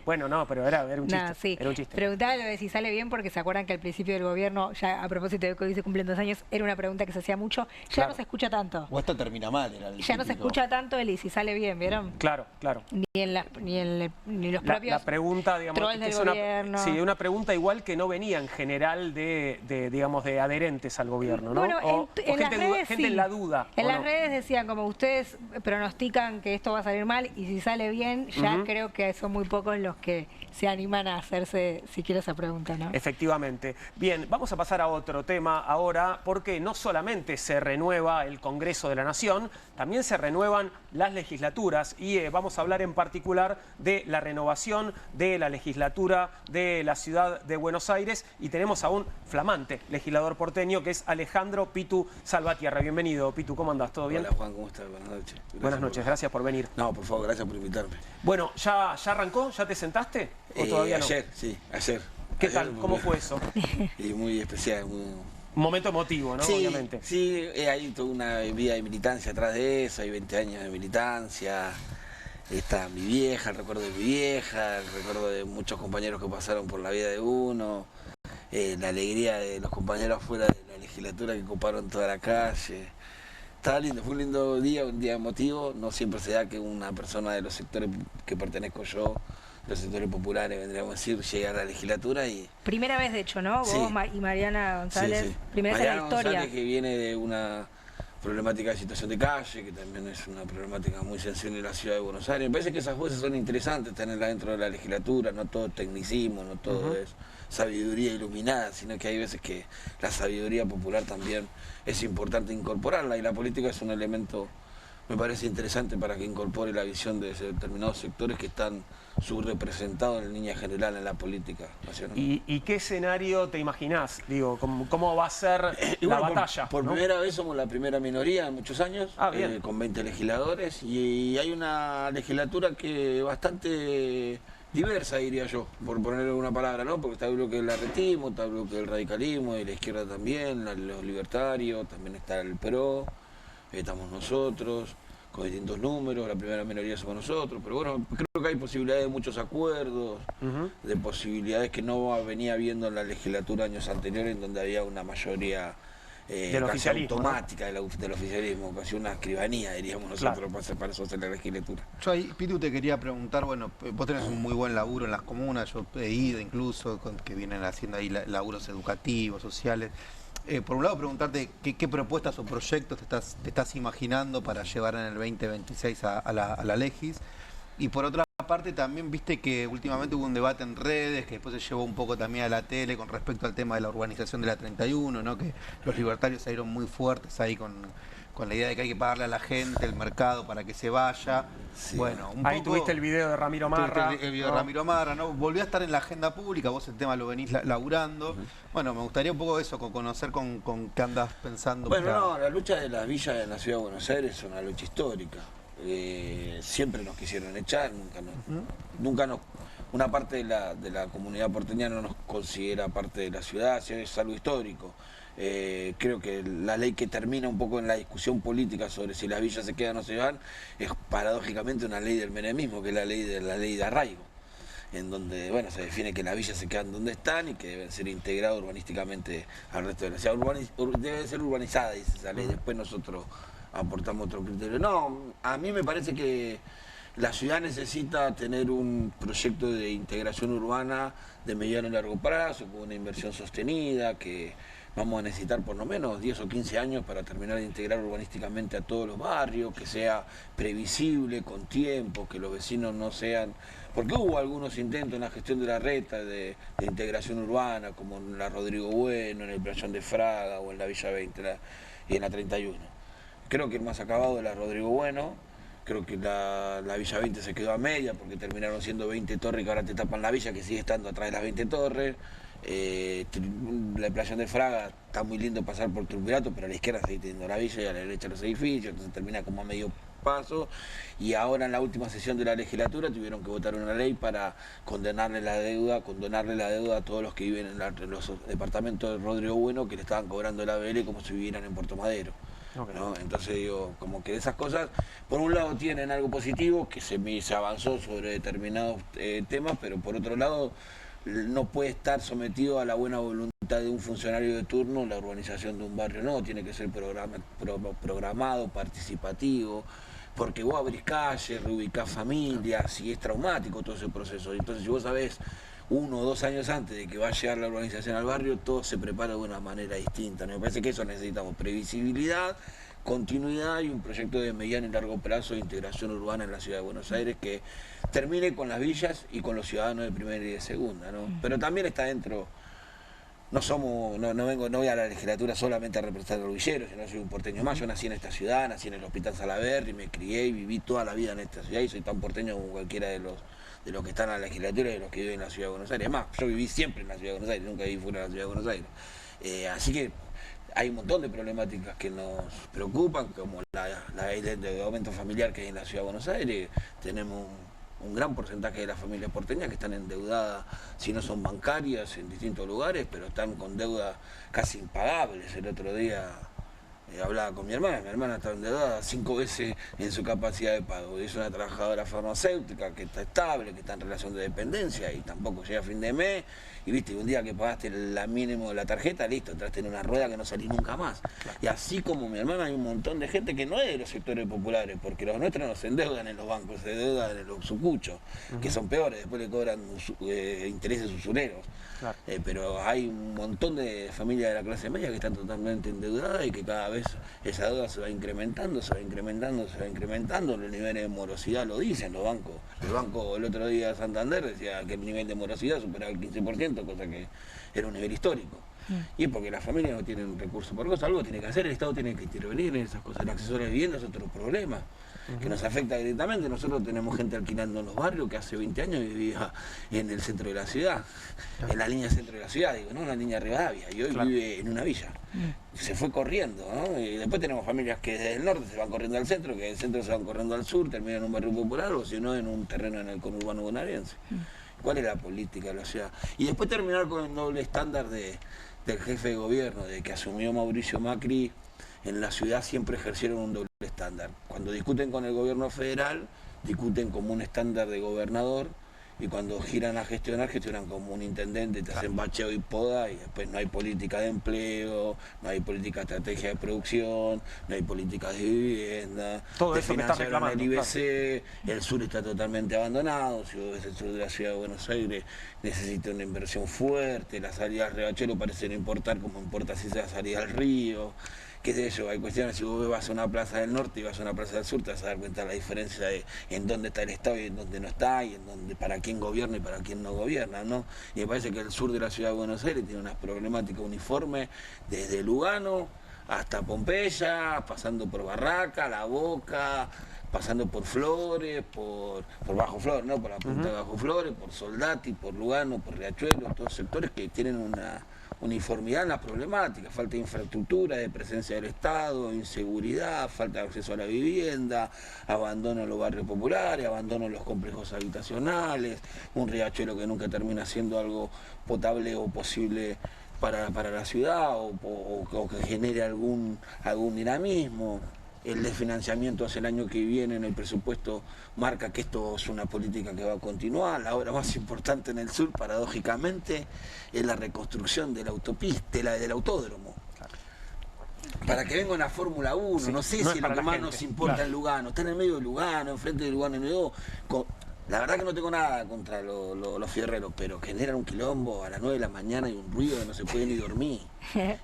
Bueno, no, pero era un chiste. No, sí. Era un chiste. Preguntaba lo de si sale bien porque se acuerdan que al principio del gobierno, ya a propósito de que hoy se cumplen 2 años, era una pregunta que se hacía mucho. Ya Claro. no se escucha tanto. O esto termina mal. Era el Ya no se típico. escucha tanto el y si sale bien, ¿vieron? Claro, claro. Ni los propios La pregunta, digamos, trolls que del es gobierno. sí, una pregunta igual que no venía en general digamos, de adherentes al gobierno, ¿no? Bueno, o en las redes gente sí. en la duda. En ¿o las no? redes decían, como ustedes pronostican que esto va a salir mal y si sale bien, ya creo que son muy pocos los que se animan a hacerse siquiera esa pregunta, ¿no? Efectivamente. Bien, vamos a pasar a otro tema ahora, porque no solamente se renueva el Congreso de la Nación, también se renuevan las legislaturas y vamos a hablar en particular de la renovación de la legislatura de la ciudad de Buenos Aires y tenemos a un flamante legislador porteño que es Alejandro Pitu Salvatierra. Bienvenido, Pitu, ¿cómo andás? ¿Todo bien? Hola Juan, ¿cómo estás? Buenas noches. Buenas noches, gracias por venir. No, por favor, gracias por invitarme. Bueno, ¿ya arrancó? ¿Ya te sentaste? ¿O todavía no? Ayer, sí, ayer. ¿Qué Ayer, tal? ¿Cómo fue eso? Y muy especial, muy... Un momento emotivo, ¿no? Sí, Obviamente. sí, hay toda una vida de militancia atrás de eso, hay 20 años de militancia, está mi vieja, el recuerdo de mi vieja, el recuerdo de muchos compañeros que pasaron por la vida de uno, la alegría de los compañeros fuera de la legislatura que ocuparon toda la calle. Estaba lindo, fue un lindo día, un día emotivo, no siempre se da que una persona de los sectores que pertenezco yo, los sectores populares, vendríamos a decir, llegue a la legislatura y... Primera vez, de hecho, ¿no? Sí. Vos y Mariana González, Sí, sí. primera vez en la Mariana historia. González, que viene de una problemática de situación de calle, que también es una problemática muy sensible en la ciudad de Buenos Aires. Me parece que esas voces son interesantes tenerlas dentro de la legislatura, no todo tecnicismo, no todo es sabiduría iluminada, sino que hay veces que la sabiduría popular también es importante incorporarla y la política es un elemento, me parece interesante para que incorpore la visión de determinados sectores que están subrepresentados en línea general en la política nacional. ¿Y qué escenario te imaginás? Digo, ¿cómo va a ser la batalla? Por ¿no? primera vez somos la primera minoría en muchos años, bien. con 20 legisladores, y hay una legislatura que bastante diversa, diría yo, por ponerle una palabra, ¿no? Porque está el bloque del arretismo, está el bloque del radicalismo, y la izquierda también, los libertarios, también está el PRO, estamos nosotros, con distintos números, la primera minoría somos nosotros, pero bueno, creo que hay posibilidades de muchos acuerdos, de posibilidades que no venía viendo en la legislatura años anteriores, en donde había una mayoría del casi oficialismo, automática, ¿no? del oficialismo, casi una escribanía, diríamos nosotros, para eso hacer la legislatura. Yo ahí, Pitu, te quería preguntar, bueno, vos tenés un muy buen laburo en las comunas, yo he ido incluso, que vienen haciendo ahí laburos educativos, sociales. Por un lado, preguntarte qué propuestas o proyectos te estás imaginando para llevar en el 2026 a la Legis. Y por otra parte, también viste que últimamente hubo un debate en redes, que después se llevó un poco también a la tele con respecto al tema de la urbanización de la 31, ¿no? Que los libertarios salieron muy fuertes ahí con la idea de que hay que pagarle a la gente, el mercado, para que se vaya. Sí. Bueno, un Ahí poco, tuviste el video de Ramiro Marra. el video de Ramiro Marra, ¿no? Volvió a estar en la agenda pública, vos el tema lo venís laburando. Bueno, me gustaría un poco eso, conocer con qué andás pensando. Bueno, no, la lucha de las villas en la ciudad de Buenos Aires es una lucha histórica. Siempre nos quisieron echar, nunca nos... Una parte de la comunidad porteña no nos considera parte de la ciudad, es algo histórico. Creo que la ley que termina un poco en la discusión política sobre si las villas se quedan o se van es paradójicamente una ley del menemismo, que es la ley de arraigo, en donde bueno se define que las villas se quedan donde están y que deben ser integradas urbanísticamente al resto de la ciudad. Debe ser urbanizada, dice esa ley. Después nosotros aportamos otro criterio. No, a mí me parece que la ciudad necesita tener un proyecto de integración urbana de mediano y largo plazo, con una inversión sostenida, que vamos a necesitar por lo menos 10 o 15 años para terminar de integrar urbanísticamente a todos los barrios, que sea previsible, con tiempo, que los vecinos no sean... Porque hubo algunos intentos en la gestión de la reta de integración urbana, como en la Rodrigo Bueno, en el Playón de Fraga o en la Villa 20 y en la 31. Creo que el más acabado es la Rodrigo Bueno. Creo que la Villa 20 se quedó a media porque terminaron siendo 20 torres y que ahora te tapan la villa, que sigue estando atrás de las 20 torres. La Playón de Fraga está muy lindo pasar por Triunvirato, pero a la izquierda sigue teniendo la villa y a la derecha los edificios, entonces termina como a medio paso. Y ahora en la última sesión de la legislatura tuvieron que votar una ley para condonarle la deuda a todos los que viven en los departamentos de Rodrigo Bueno, que le estaban cobrando el ABL como si vivieran en Puerto Madero. Okay. ¿No? Entonces digo, como que esas cosas, por un lado tienen algo positivo, que se avanzó sobre determinados temas, pero por otro lado no puede estar sometido a la buena voluntad de un funcionario de turno la urbanización de un barrio, no, tiene que ser programado, participativo, porque vos abrís calles, reubicás familias y es traumático todo ese proceso. Entonces si vos sabés 1 o 2 años antes de que va a llegar la urbanización al barrio, todo se prepara de una manera distinta. Me parece que eso necesitamos, previsibilidad, continuidad y un proyecto de mediano y largo plazo de integración urbana en la ciudad de Buenos Aires que termine con las villas y con los ciudadanos de primera y de segunda, ¿no? Pero también está dentro, no voy a la legislatura solamente a representar a los villeros, sino soy un porteño más. Yo nací en esta ciudad, nací en el Hospital Salaberry, me crié y viví toda la vida en esta ciudad y soy tan porteño como cualquiera de los que están en la legislatura y de los que viven en la ciudad de Buenos Aires. Además, yo viví siempre en la ciudad de Buenos Aires, nunca viví fuera de la ciudad de Buenos Aires. Así que hay un montón de problemáticas que nos preocupan, como el endeudamiento familiar que hay en la ciudad de Buenos Aires. Tenemos un gran porcentaje de las familias porteñas que están endeudadas, si no son bancarias, en distintos lugares, pero están con deudas casi impagables. El otro día hablaba con mi hermana está endeudada 5 veces en su capacidad de pago. Es una trabajadora farmacéutica que está estable, que está en relación de dependencia y tampoco llega a fin de mes. Y viste, un día que pagaste la mínimo de la tarjeta, listo, entraste en una rueda que no salís nunca más. Y así como mi hermana, hay un montón de gente que no es de los sectores populares, porque los nuestros no se endeudan en los bancos, se endeudan en los sucuchos, que son peores, después le cobran intereses usureros. Claro. Pero hay un montón de familias de la clase media que están totalmente endeudadas y que cada vez esa deuda se va incrementando, los niveles de morosidad lo dicen los bancos. El banco el otro día Santander decía que el nivel de morosidad superaba el 15%, cosa que era un nivel histórico. Y es porque las familias no tienen recursos por cosas, algo tiene que hacer, el Estado tiene que intervenir en esas cosas. El acceso a la vivienda es otro problema que nos afecta directamente. Nosotros tenemos gente alquilando en los barrios que hace 20 años vivía en el centro de la ciudad, en la línea centro de la ciudad, digo, no en la línea Rivadavia, y hoy vive en una villa. Se fue corriendo, ¿no? Y después tenemos familias que desde el norte se van corriendo al centro, que del centro se van corriendo al sur, terminan en un barrio popular o si no en un terreno en el conurbano bonaerense. ¿Cuál es la política de la ciudad? Y después terminar con el doble estándar del jefe de gobierno, de que asumió Mauricio Macri. En la ciudad siempre ejercieron un doble estándar. Cuando discuten con el gobierno federal, discuten como un estándar de gobernador, y cuando giran a gestionar, gestionan como un intendente, te hacen bacheo y poda, y después no hay política de empleo, no hay política de estrategia de producción, no hay política de vivienda. Todo eso que está reclamando. El IBC, el sur está totalmente abandonado. Si vos ves el sur de la ciudad de Buenos Aires, necesita una inversión fuerte, la salida al Riachuelo parece no importar como importa si se va a salir al río. ¿Qué sé yo? Hay cuestiones, si vos vas a una plaza del norte y vas a una plaza del sur, te vas a dar cuenta de la diferencia de en dónde está el Estado y en dónde no está, y en dónde, para quién gobierna y para quién no gobierna, ¿no? Y me parece que el sur de la ciudad de Buenos Aires tiene unas problemáticas uniformes desde Lugano hasta Pompeya, pasando por Barraca, La Boca, pasando por Flores, por Bajo Flores, ¿no? Por la punta de Bajo Flores, por Soldati, por Lugano, por Riachuelo, todos sectores que tienen una uniformidad en la problemática, falta de infraestructura, de presencia del Estado, inseguridad, falta de acceso a la vivienda, abandono en los barrios populares, abandono en los complejos habitacionales, un riachuelo que nunca termina siendo algo potable o posible para la ciudad o que genere algún dinamismo. El desfinanciamiento hacia el año que viene en el presupuesto marca que esto es una política que va a continuar. La obra más importante en el sur, paradójicamente, es la reconstrucción de la autopista, del autódromo. para que venga una Fórmula 1, Sí, no sé no si es lo para que la más gente. nos importa Claro. en Lugano, está en el medio de Lugano, enfrente de Lugano NO. La verdad que no tengo nada contra los fierreros, pero generan un quilombo a las 9 de la mañana y un ruido que no se puede ni dormir.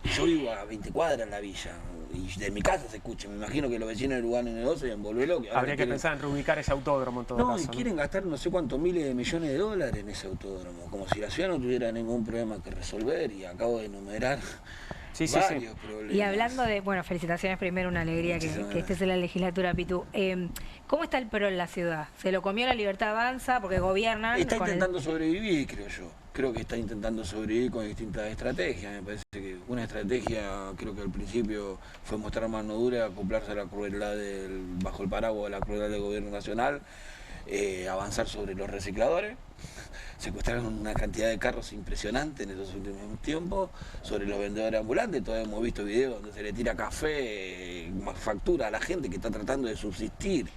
Y yo vivo a 20 cuadras en la villa, y de mi casa se escucha. Me imagino que los vecinos de Lugano NO se envuelven locos. Habría que pensar en reubicar ese autódromo en todo No, caso. y quieren gastar no sé cuántos miles de millones de dólares en ese autódromo, como si la ciudad no tuviera ningún problema que resolver, y acabo de enumerar Sí, sí, varios problemas. Y hablando de, bueno, felicitaciones primero, una alegría que estés en la legislatura, Pitu. ¿Cómo está el PRO en la ciudad? ¿Se lo comió la Libertad Avanza porque gobiernan? Está con intentando sobrevivir, creo yo. Creo que está intentando sobrevivir con distintas estrategias. Me parece que una estrategia, creo que al principio fue mostrar mano dura, acoplarse a la crueldad bajo el paraguas de la crueldad del gobierno nacional, avanzar sobre los recicladores. Secuestraron una cantidad de carros impresionante en esos últimos tiempos, sobre los vendedores ambulantes. Todos hemos visto videos donde se le tira café, factura a la gente que está tratando de subsistir,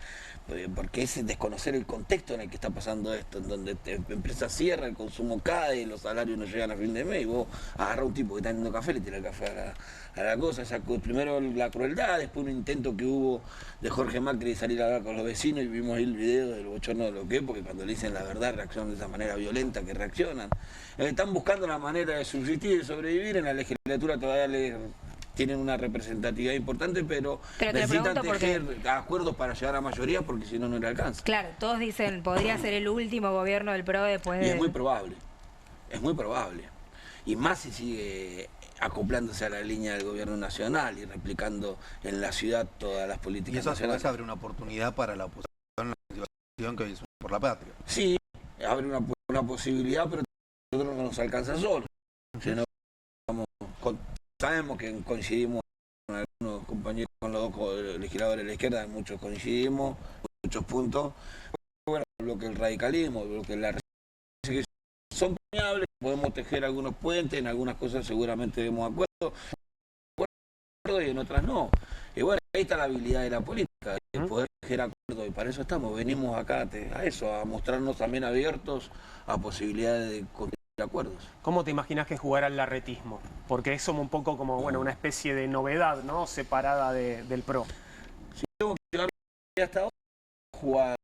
porque es desconocer el contexto en el que está pasando esto, en donde la empresa cierra, el consumo cae, los salarios no llegan a fin de mes, y vos agarrás a un tipo que está vendiendo café, le tira el café a la cosa. Primero la crueldad, después un intento que hubo de Jorge Macri de salir a hablar con los vecinos, y vimos ahí el video del bochorno de lo que es, porque cuando le dicen la verdad reaccionan de esa manera violenta que reaccionan. Están buscando una manera de subsistir y sobrevivir. En la legislatura todavía tienen una representatividad importante, pero necesitan tejer acuerdos para llegar a mayoría, porque si no, no le alcanza. Claro, todos dicen, podría ser el último gobierno del PRO después de... Y es muy probable, es muy probable. Y más si sigue acoplándose a la línea del gobierno nacional y replicando en la ciudad todas las políticas y eso nacionales. abre una oportunidad para la oposición, que hoy es por la patria. Sí, abre una posibilidad, pero nosotros no nos alcanza solo. Sino, sabemos que coincidimos con algunos compañeros, con los dos legisladores de la izquierda, muchos coincidimos, muchos puntos. Bueno, lo que el radicalismo, lo que la que son permeables, podemos tejer algunos puentes, en algunas cosas seguramente demos acuerdo, y en otras no. Y bueno, ahí está la habilidad de la política, de poder tejer acuerdos, y para eso estamos, venimos acá a eso, a mostrarnos también abiertos a posibilidades de construir acuerdos. ¿Cómo te imaginas que jugará el larretismo? Porque es un poco como, bueno, una especie de novedad, ¿no? Separada del PRO. Si tengo que llegar hasta ahora, jugar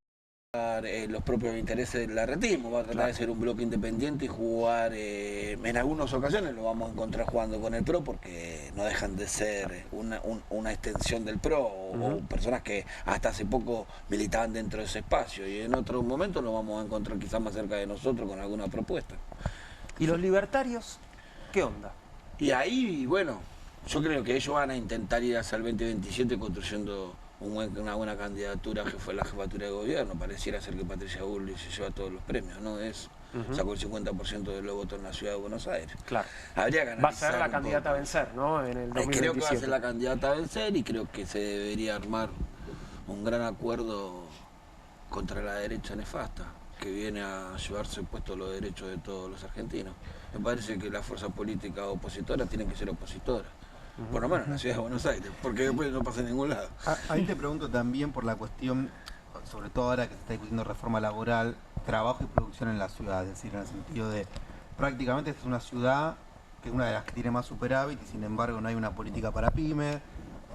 los propios intereses del larretismo, va a tratar de ser un bloque independiente y jugar, en algunas ocasiones lo vamos a encontrar jugando con el PRO, porque no dejan de ser una extensión del PRO, o personas que hasta hace poco militaban dentro de ese espacio, y en otros momentos lo vamos a encontrar quizás más cerca de nosotros con alguna propuesta. ¿Y los libertarios? ¿Qué onda? Y ahí, bueno, yo creo que ellos van a intentar ir hacia el 2027 construyendo una buena candidatura que fue la jefatura de gobierno. Pareciera ser que Patricia Bullrich se lleva todos los premios, ¿no? Sacó el 50% de los votos en la ciudad de Buenos Aires. Claro. Habría que va a ser la candidata a vencer, ¿no? En el 2027. Creo que va a ser la candidata a vencer, y creo que se debería armar un gran acuerdo contra la derecha nefasta, que viene a llevarse puestos los derechos de todos los argentinos. Me parece que las fuerzas políticas opositoras tienen que ser opositoras. Por lo menos en la ciudad de Buenos Aires, porque después no pasa en ningún lado. Ahí te pregunto también por la cuestión, sobre todo ahora que se está discutiendo reforma laboral, trabajo y producción en la ciudad, es decir, en el sentido de prácticamente es una ciudad que es una de las que tiene más superávit, y sin embargo no hay una política para pymes.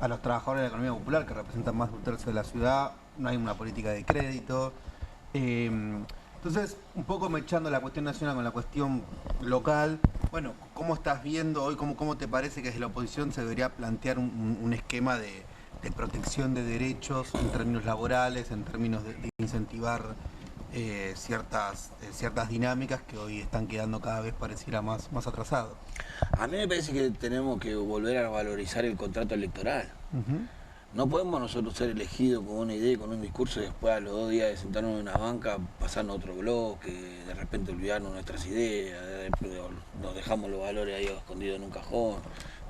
A los trabajadores de la economía popular, que representan más de un tercio de la ciudad, no hay una política de crédito. Entonces, un poco mechando la cuestión nacional con la cuestión local, bueno, ¿cómo estás viendo hoy, cómo te parece que desde la oposición se debería plantear un esquema de protección de derechos en términos laborales, en términos de incentivar ciertas dinámicas que hoy están quedando cada vez pareciera más atrasadas? A mí me parece que tenemos que volver a valorizar el contrato electoral. No podemos nosotros ser elegidos con una idea y con un discurso, y después a los 2 días de sentarnos en una banca pasarnos a otro bloque, de repente olvidarnos nuestras ideas, nos dejamos los valores ahí escondidos en un cajón.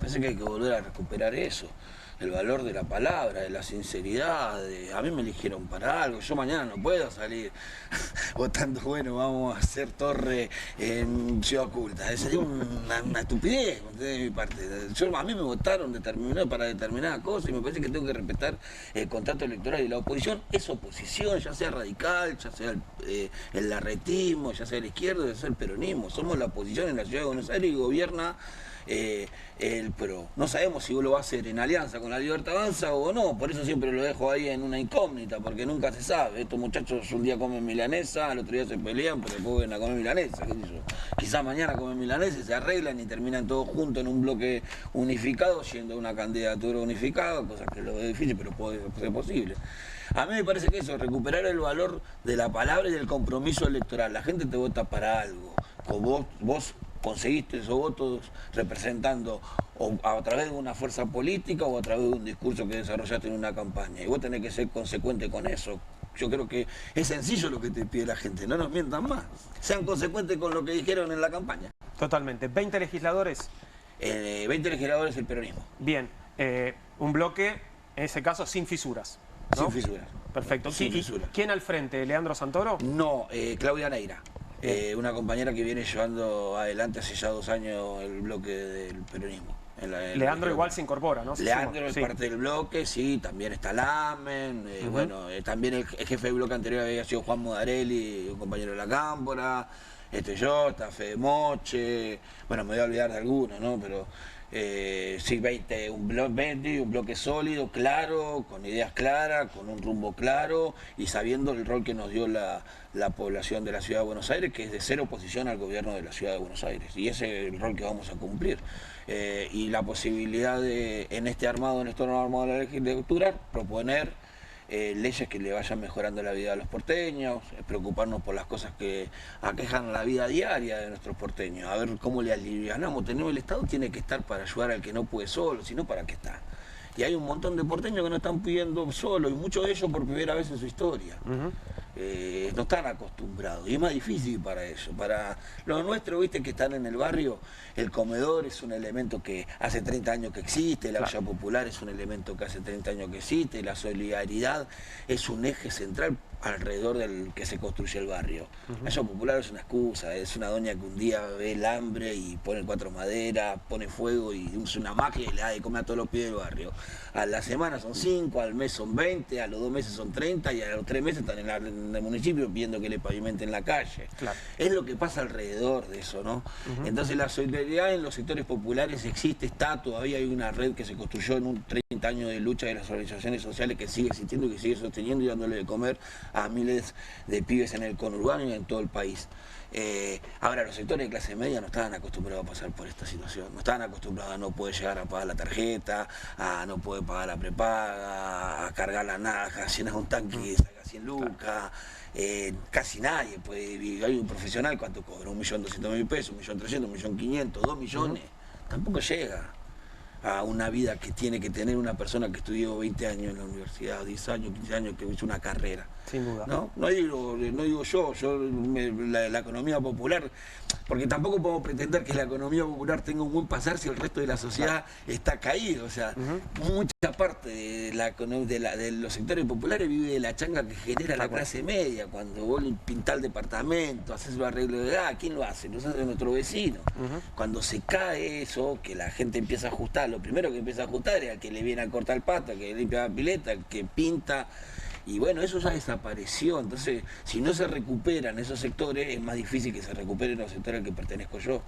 Parece que hay que volver a recuperar eso, el valor de la palabra, de la sinceridad. A mí me eligieron para algo, yo mañana no puedo salir votando, bueno, vamos a hacer torre en Ciudad Oculta. Sería una estupidez de mi parte. A mí me votaron para determinada cosa, y me parece que tengo que respetar el contrato electoral, y la oposición es oposición, ya sea radical, ya sea el larretismo, ya sea la izquierda, ya sea el peronismo. Somos la oposición en la ciudad de Buenos Aires, y gobierna el PRO. No sabemos si lo va a hacer en alianza con la Libertad Avanza o no, por eso siempre lo dejo ahí en una incógnita, porque nunca se sabe. Estos muchachos un día comen milanesa, al otro día se pelean, pero después van a comer milanesa, qué sé yo. Quizás mañana comen milanesa y se arreglan y terminan todos juntos en un bloque unificado, yendo a una candidatura unificada, cosa que lo veo difícil, pero puede ser posible. A mí me parece que eso, recuperar el valor de la palabra y del compromiso electoral. La gente te vota para algo. Vos conseguiste esos votos representando o a través de una fuerza política o a través de un discurso que desarrollaste en una campaña. Y vos tenés que ser consecuente con eso. Yo creo que es sencillo lo que te pide la gente. No nos mientan más. Sean consecuentes con lo que dijeron en la campaña. Totalmente. ¿20 legisladores? 20 legisladores el peronismo. Bien. Un bloque, en ese caso, sin fisuras, ¿no? Sin fisuras. Perfecto. Sin fisuras. ¿Quién al frente? ¿Leandro Santoro? No, Claudia Neira. Una compañera que viene llevando adelante hace ya 2 años el bloque del peronismo. Leandro igual se incorpora, ¿no? Leandro es parte del bloque, sí, también está Lamen, bueno, también el jefe del bloque anterior había sido Juan Modarelli, un compañero de la Cámpora, yo, está Fede Moche, bueno, me voy a olvidar de algunos, ¿no? Pero sí, 20, un bloque sólido, claro, con ideas claras, con un rumbo claro y sabiendo el rol que nos dio la población de la Ciudad de Buenos Aires, que es de ser oposición al gobierno de la Ciudad de Buenos Aires. Y ese es el rol que vamos a cumplir. Y la posibilidad de, en este nuevo armado de la legislatura, proponer leyes que le vayan mejorando la vida a los porteños, preocuparnos por las cosas que aquejan la vida diaria de nuestros porteños, a ver cómo le alivianamos. El Estado tiene que estar para ayudar al que no puede solo, sino para qué está. Y hay un montón de porteños que no están pidiendo solo, y muchos de ellos por primera vez en su historia. No están acostumbrados, y es más difícil para ellos. Para los nuestros, viste, que están en el barrio, el comedor es un elemento que hace 30 años que existe, la olla popular es un elemento que hace 30 años que existe, la solidaridad es un eje central alrededor del que se construye el barrio. La olla popular es una excusa, es una doña que un día ve el hambre y pone 4 maderas, pone fuego y usa una magia y le da de comer a todos los pibes del barrio. A la semana son 5, al mes son 20, a los 2 meses son 30 y a los 3 meses están en el municipio pidiendo que le pavimenten la calle. Claro. Es lo que pasa alrededor de eso, ¿no? Entonces la solidaridad en los sectores populares existe, está, todavía hay una red que se construyó en un 30 años de lucha de las organizaciones sociales que sigue existiendo y que sigue sosteniendo y dándole de comer a miles de pibes en el conurbano y en todo el país. Ahora, los sectores de clase media no estaban acostumbrados a pasar por esta situación, no estaban acostumbrados a no poder llegar a pagar la tarjeta, a no poder pagar la prepaga, a cargar la naja, llenas un tanque y saca 100 lucas. Casi nadie puede vivir. Hay un profesional, ¿cuánto cobra? 1.200.000 pesos, 1.300.000, 1.500.000, 2 millones. Tampoco llega a una vida que tiene que tener una persona que estudió 20 años en la universidad, 10 años, 15 años, que hizo una carrera. Sin duda. No digo yo la economía popular, porque tampoco podemos pretender que la economía popular tenga un buen pasar si el resto de la sociedad está caído. O sea, mucha parte de los sectores populares vive de la changa que genera la clase media. Cuando vos pintás el departamento, haces un arreglo de edad, ¿quién lo hace? Lo hace nuestro vecino. Cuando se cae eso, que la gente empieza a ajustar, lo primero que empieza a ajustar es al que le viene a cortar el pasto, al que limpia la pileta, al que pinta. Y bueno, eso ya desapareció. Entonces, si no se recuperan esos sectores, es más difícil que se recuperen los sectores al que pertenezco yo.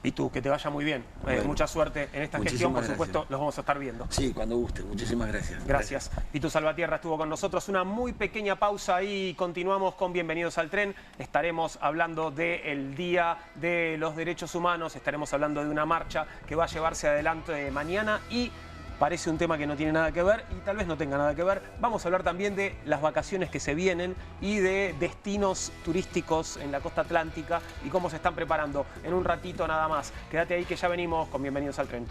Y tú, que te vaya muy bien. Bueno, mucha suerte en esta gestión, por supuesto, los vamos a estar viendo. Sí, cuando guste. Muchísimas gracias. Gracias. Pitu Salvatierra estuvo con nosotros. Una muy pequeña pausa y continuamos con Bienvenidos al Tren. Estaremos hablando del Día de los Derechos Humanos, estaremos hablando de una marcha que va a llevarse adelante mañana y parece un tema que no tiene nada que ver y tal vez no tenga nada que ver. Vamos a hablar también de las vacaciones que se vienen y de destinos turísticos en la costa atlántica y cómo se están preparando en un ratito nada más. Quédate ahí que ya venimos con Bienvenidos al Tren.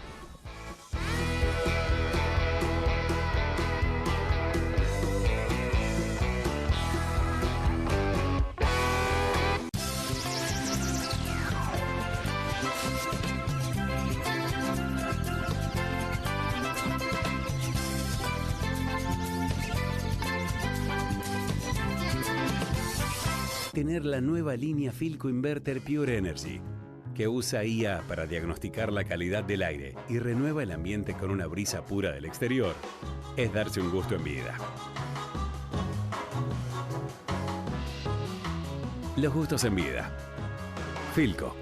Tener la nueva línea Philco Inverter Pure Energy, que usa IA para diagnosticar la calidad del aire y renueva el ambiente con una brisa pura del exterior, es darse un gusto en vida. Los gustos en vida. Philco.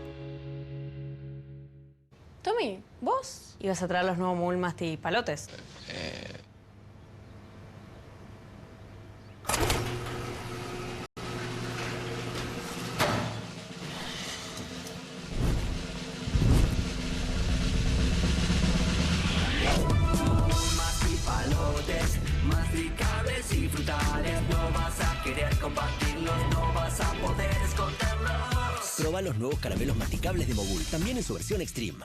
Tommy, ibas a traer los nuevos Mulmasti palotes. Masticables y frutales, no vas a querer compartirlos, no vas a poder esconderlos. Proba los nuevos caramelos masticables de Mogul, también en su versión Extreme.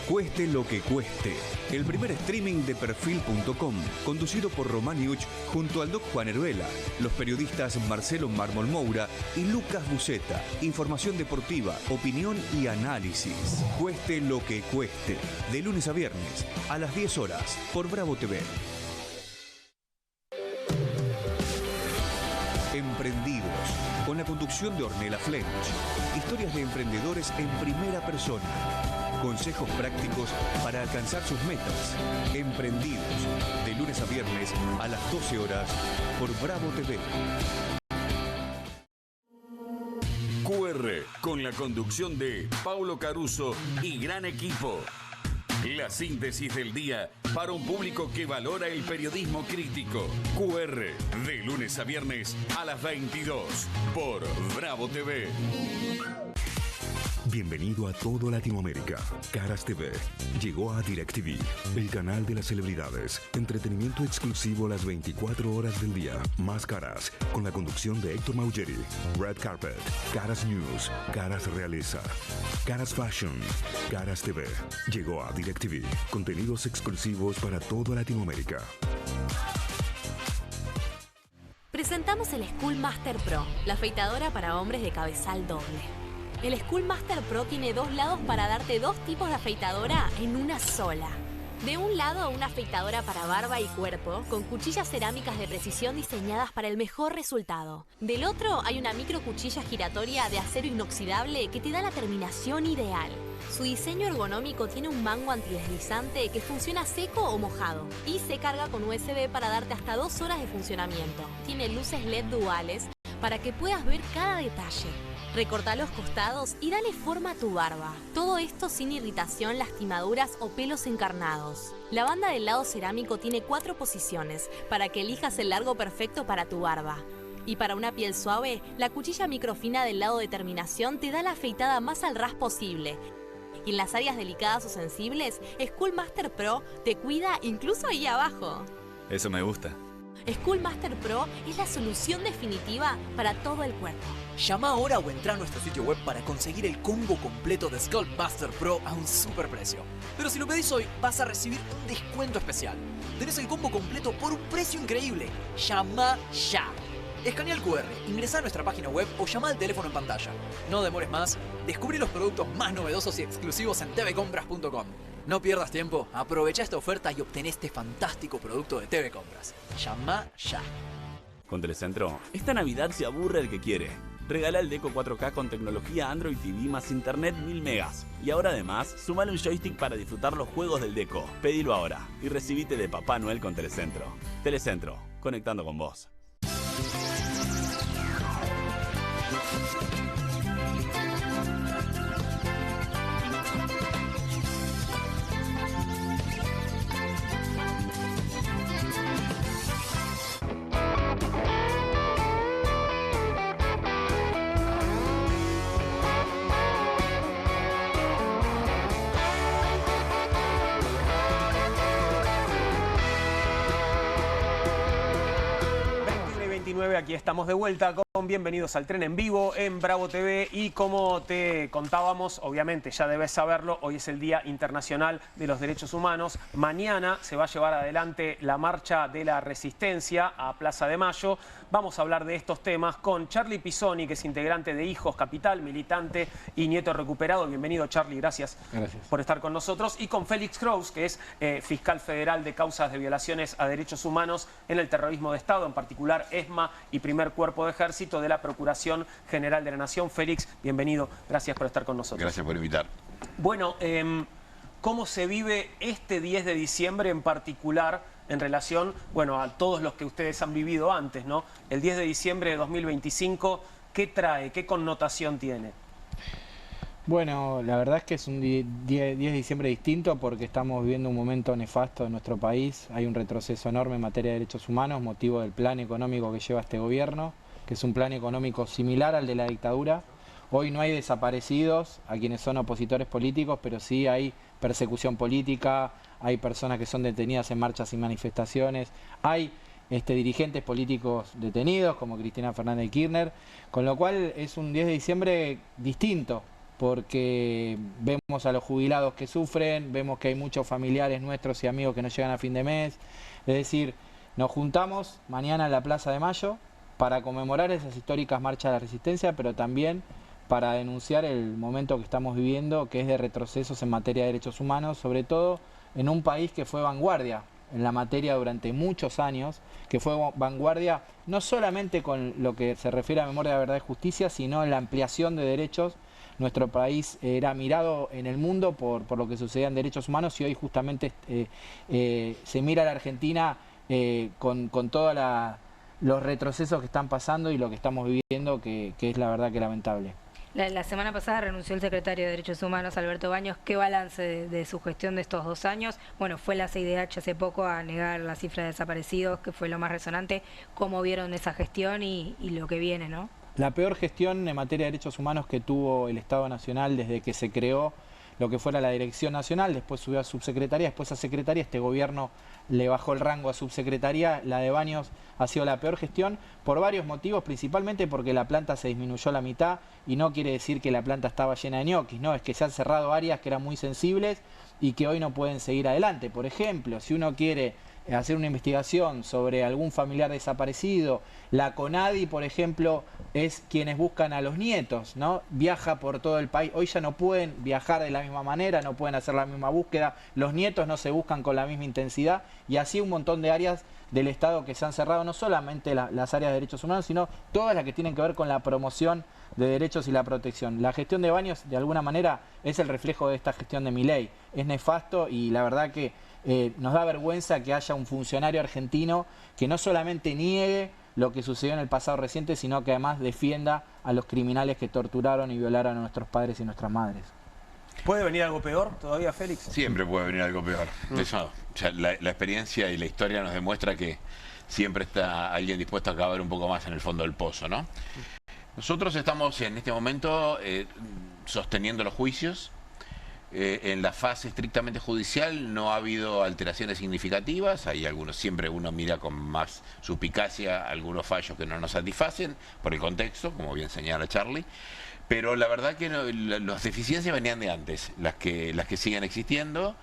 Cueste lo que cueste. El primer streaming de Perfil.com, conducido por Román Yuch junto al Doc Juan Heruela, los periodistas Marcelo Mármol Moura y Lucas Buceta. Información deportiva, opinión y análisis. Cueste lo que cueste. De lunes a viernes, a las 10 horas, por Bravo TV. Emprendidos, con la conducción de Ornella Flench. Historias de emprendedores en primera persona. Consejos prácticos para alcanzar sus metas. Emprendidos, de lunes a viernes a las 12 horas por Bravo TV. QR, con la conducción de Paulo Caruso y gran equipo. La síntesis del día para un público que valora el periodismo crítico. QR, de lunes a viernes a las 22 por Bravo TV. Bienvenido a todo Latinoamérica. Caras TV llegó a DirecTV, el canal de las celebridades. Entretenimiento exclusivo las 24 horas del día. Más Caras, con la conducción de Héctor Maugeri. Red Carpet, Caras News, Caras Realeza, Caras Fashion, Caras TV. Llegó a DirecTV. Contenidos exclusivos para toda Latinoamérica. Presentamos el Schoolmaster Pro, la afeitadora para hombres de cabezal doble. El Schoolmaster Pro tiene dos lados para darte dos tipos de afeitadora en una sola. De un lado, una afeitadora para barba y cuerpo, con cuchillas cerámicas de precisión diseñadas para el mejor resultado. Del otro, hay una micro cuchilla giratoria de acero inoxidable que te da la terminación ideal. Su diseño ergonómico tiene un mango antideslizante que funciona seco o mojado y se carga con USB para darte hasta 2 horas de funcionamiento. Tiene luces LED duales para que puedas ver cada detalle. Recorta los costados y dale forma a tu barba. Todo esto sin irritación, lastimaduras o pelos encarnados. La banda del lado cerámico tiene 4 posiciones para que elijas el largo perfecto para tu barba. Y para una piel suave, la cuchilla microfina del lado de terminación te da la afeitada más al ras posible. Y en las áreas delicadas o sensibles, Schoolmaster Pro te cuida incluso ahí abajo. Eso me gusta. Schoolmaster Pro es la solución definitiva para todo el cuerpo. Llama ahora o entra a nuestro sitio web para conseguir el combo completo de Schoolmaster Pro a un super precio. Pero si lo pedís hoy, vas a recibir un descuento especial. Tenés el combo completo por un precio increíble. Llama ya. Escanea el QR, ingresá a nuestra página web o llama al teléfono en pantalla. No demores más, descubrí los productos más novedosos y exclusivos en tvcompras.com. No pierdas tiempo, aprovecha esta oferta y obtén este fantástico producto de TV Compras. Llama ya. Con Telecentro, esta Navidad se aburre el que quiere. Regala el Deco 4K con tecnología Android TV más internet 1000 megas. Y ahora además, sumale un joystick para disfrutar los juegos del Deco. Pedilo ahora y recibite de Papá Noel con Telecentro. Telecentro, conectando con vos. Aquí estamos de vuelta con Bienvenidos al Tren en vivo en Bravo TV y como te contábamos, obviamente ya debes saberlo, hoy es el Día Internacional de los Derechos Humanos. Mañana se va a llevar adelante la Marcha de la Resistencia a Plaza de Mayo. Vamos a hablar de estos temas con Charlie Pisoni, que es integrante de Hijos Capital, militante y nieto recuperado. Bienvenido, Charlie, gracias por estar con nosotros. Y con Félix Kraus, que es fiscal federal de causas de violaciones a derechos humanos en el terrorismo de Estado, en particular ESMA y Primer Cuerpo de Ejército de la Procuración General de la Nación. Félix, bienvenido, gracias por estar con nosotros. Gracias por invitar. Bueno, ¿cómo se vive este 10 de diciembre en particular en relación, bueno, a todos los que ustedes han vivido antes, ¿no? El 10 de diciembre de 2025, ¿qué trae? ¿Qué connotación tiene? Bueno, la verdad es que es un 10 de diciembre distinto porque estamos viviendo un momento nefasto en nuestro país. Hay un retroceso enorme en materia de derechos humanos, motivo del plan económico que lleva este gobierno, que es un plan económico similar al de la dictadura. Hoy no hay desaparecidos a quienes son opositores políticos, pero sí hay persecución política, hay personas que son detenidas en marchas y manifestaciones, hay dirigentes políticos detenidos como Cristina Fernández de Kirchner, con lo cual es un 10 de diciembre distinto, porque vemos a los jubilados que sufren, vemos que hay muchos familiares nuestros y amigos que no llegan a fin de mes. Es decir, nos juntamos mañana en la Plaza de Mayo para conmemorar esas históricas marchas de la resistencia, pero también para denunciar el momento que estamos viviendo, que es de retrocesos en materia de derechos humanos, sobre todo en un país que fue vanguardia en la materia durante muchos años, que fue vanguardia no solamente con lo que se refiere a memoria de verdad y justicia, sino en la ampliación de derechos. Nuestro país era mirado en el mundo por lo que sucedía en derechos humanos y hoy justamente se mira a la Argentina con todos los retrocesos que están pasando y lo que estamos viviendo, que es la verdad que lamentable. La semana pasada renunció el secretario de Derechos Humanos, Alberto Baños. ¿Qué balance de su gestión de estos 2 años? Bueno, fue la CIDH hace poco a negar la cifra de desaparecidos, que fue lo más resonante. ¿Cómo vieron esa gestión y lo que viene, no? La peor gestión en materia de derechos humanos que tuvo el Estado Nacional desde que se creó lo que fuera la Dirección Nacional, después subió a subsecretaría, después a secretaría, este gobierno le bajó el rango a subsecretaría. La de Baños ha sido la peor gestión por varios motivos, principalmente porque la planta se disminuyó a la mitad y no quiere decir que la planta estaba llena de ñoquis, no, es que se han cerrado áreas que eran muy sensibles y que hoy no pueden seguir adelante. Por ejemplo, si uno quiere hacer una investigación sobre algún familiar desaparecido, la CONADI, por ejemplo, es quienes buscan a los nietos, ¿no? Viaja por todo el país, hoy ya no pueden viajar de la misma manera, no pueden hacer la misma búsqueda, los nietos no se buscan con la misma intensidad y así un montón de áreas del Estado que se han cerrado, no solamente las áreas de derechos humanos, sino todas las que tienen que ver con la promoción de derechos y la protección. La gestión de Baños, de alguna manera, es el reflejo de esta gestión de Milei. Es nefasto y la verdad que nos da vergüenza que haya un funcionario argentino que no solamente niegue lo que sucedió en el pasado reciente, sino que además defienda a los criminales que torturaron y violaron a nuestros padres y nuestras madres. ¿Puede venir algo peor todavía, Félix? Siempre puede venir algo peor. Eso, o sea, la experiencia y la historia nos demuestra que siempre está alguien dispuesto a cavar un poco más en el fondo del pozo, ¿no? Nosotros estamos en este momento sosteniendo los juicios. En la fase estrictamente judicial no ha habido alteraciones significativas. Hay algunos, siempre uno mira con más suspicacia algunos fallos que no nos satisfacen por el contexto, como bien señala Charlie. Pero la verdad que las deficiencias venían de antes, las que siguen existiendo.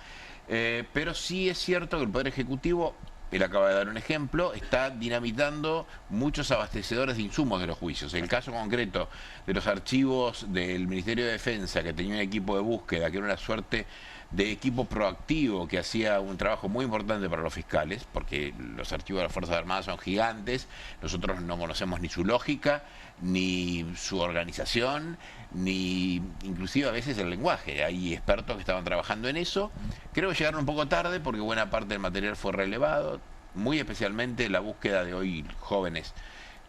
Pero sí es cierto que el Poder Ejecutivo, él acaba de dar un ejemplo, está dinamitando muchos abastecedores de insumos de los juicios. El caso concreto de los archivos del Ministerio de Defensa, que tenía un equipo de búsqueda, que era una suerte de equipo proactivo que hacía un trabajo muy importante para los fiscales, porque los archivos de las Fuerzas Armadas son gigantes, nosotros no conocemos ni su lógica, ni su organización, ni inclusive a veces el lenguaje. Hay expertos que estaban trabajando en eso. Creo que llegaron un poco tarde porque buena parte del material fue relevado, muy especialmente la búsqueda de hoy jóvenes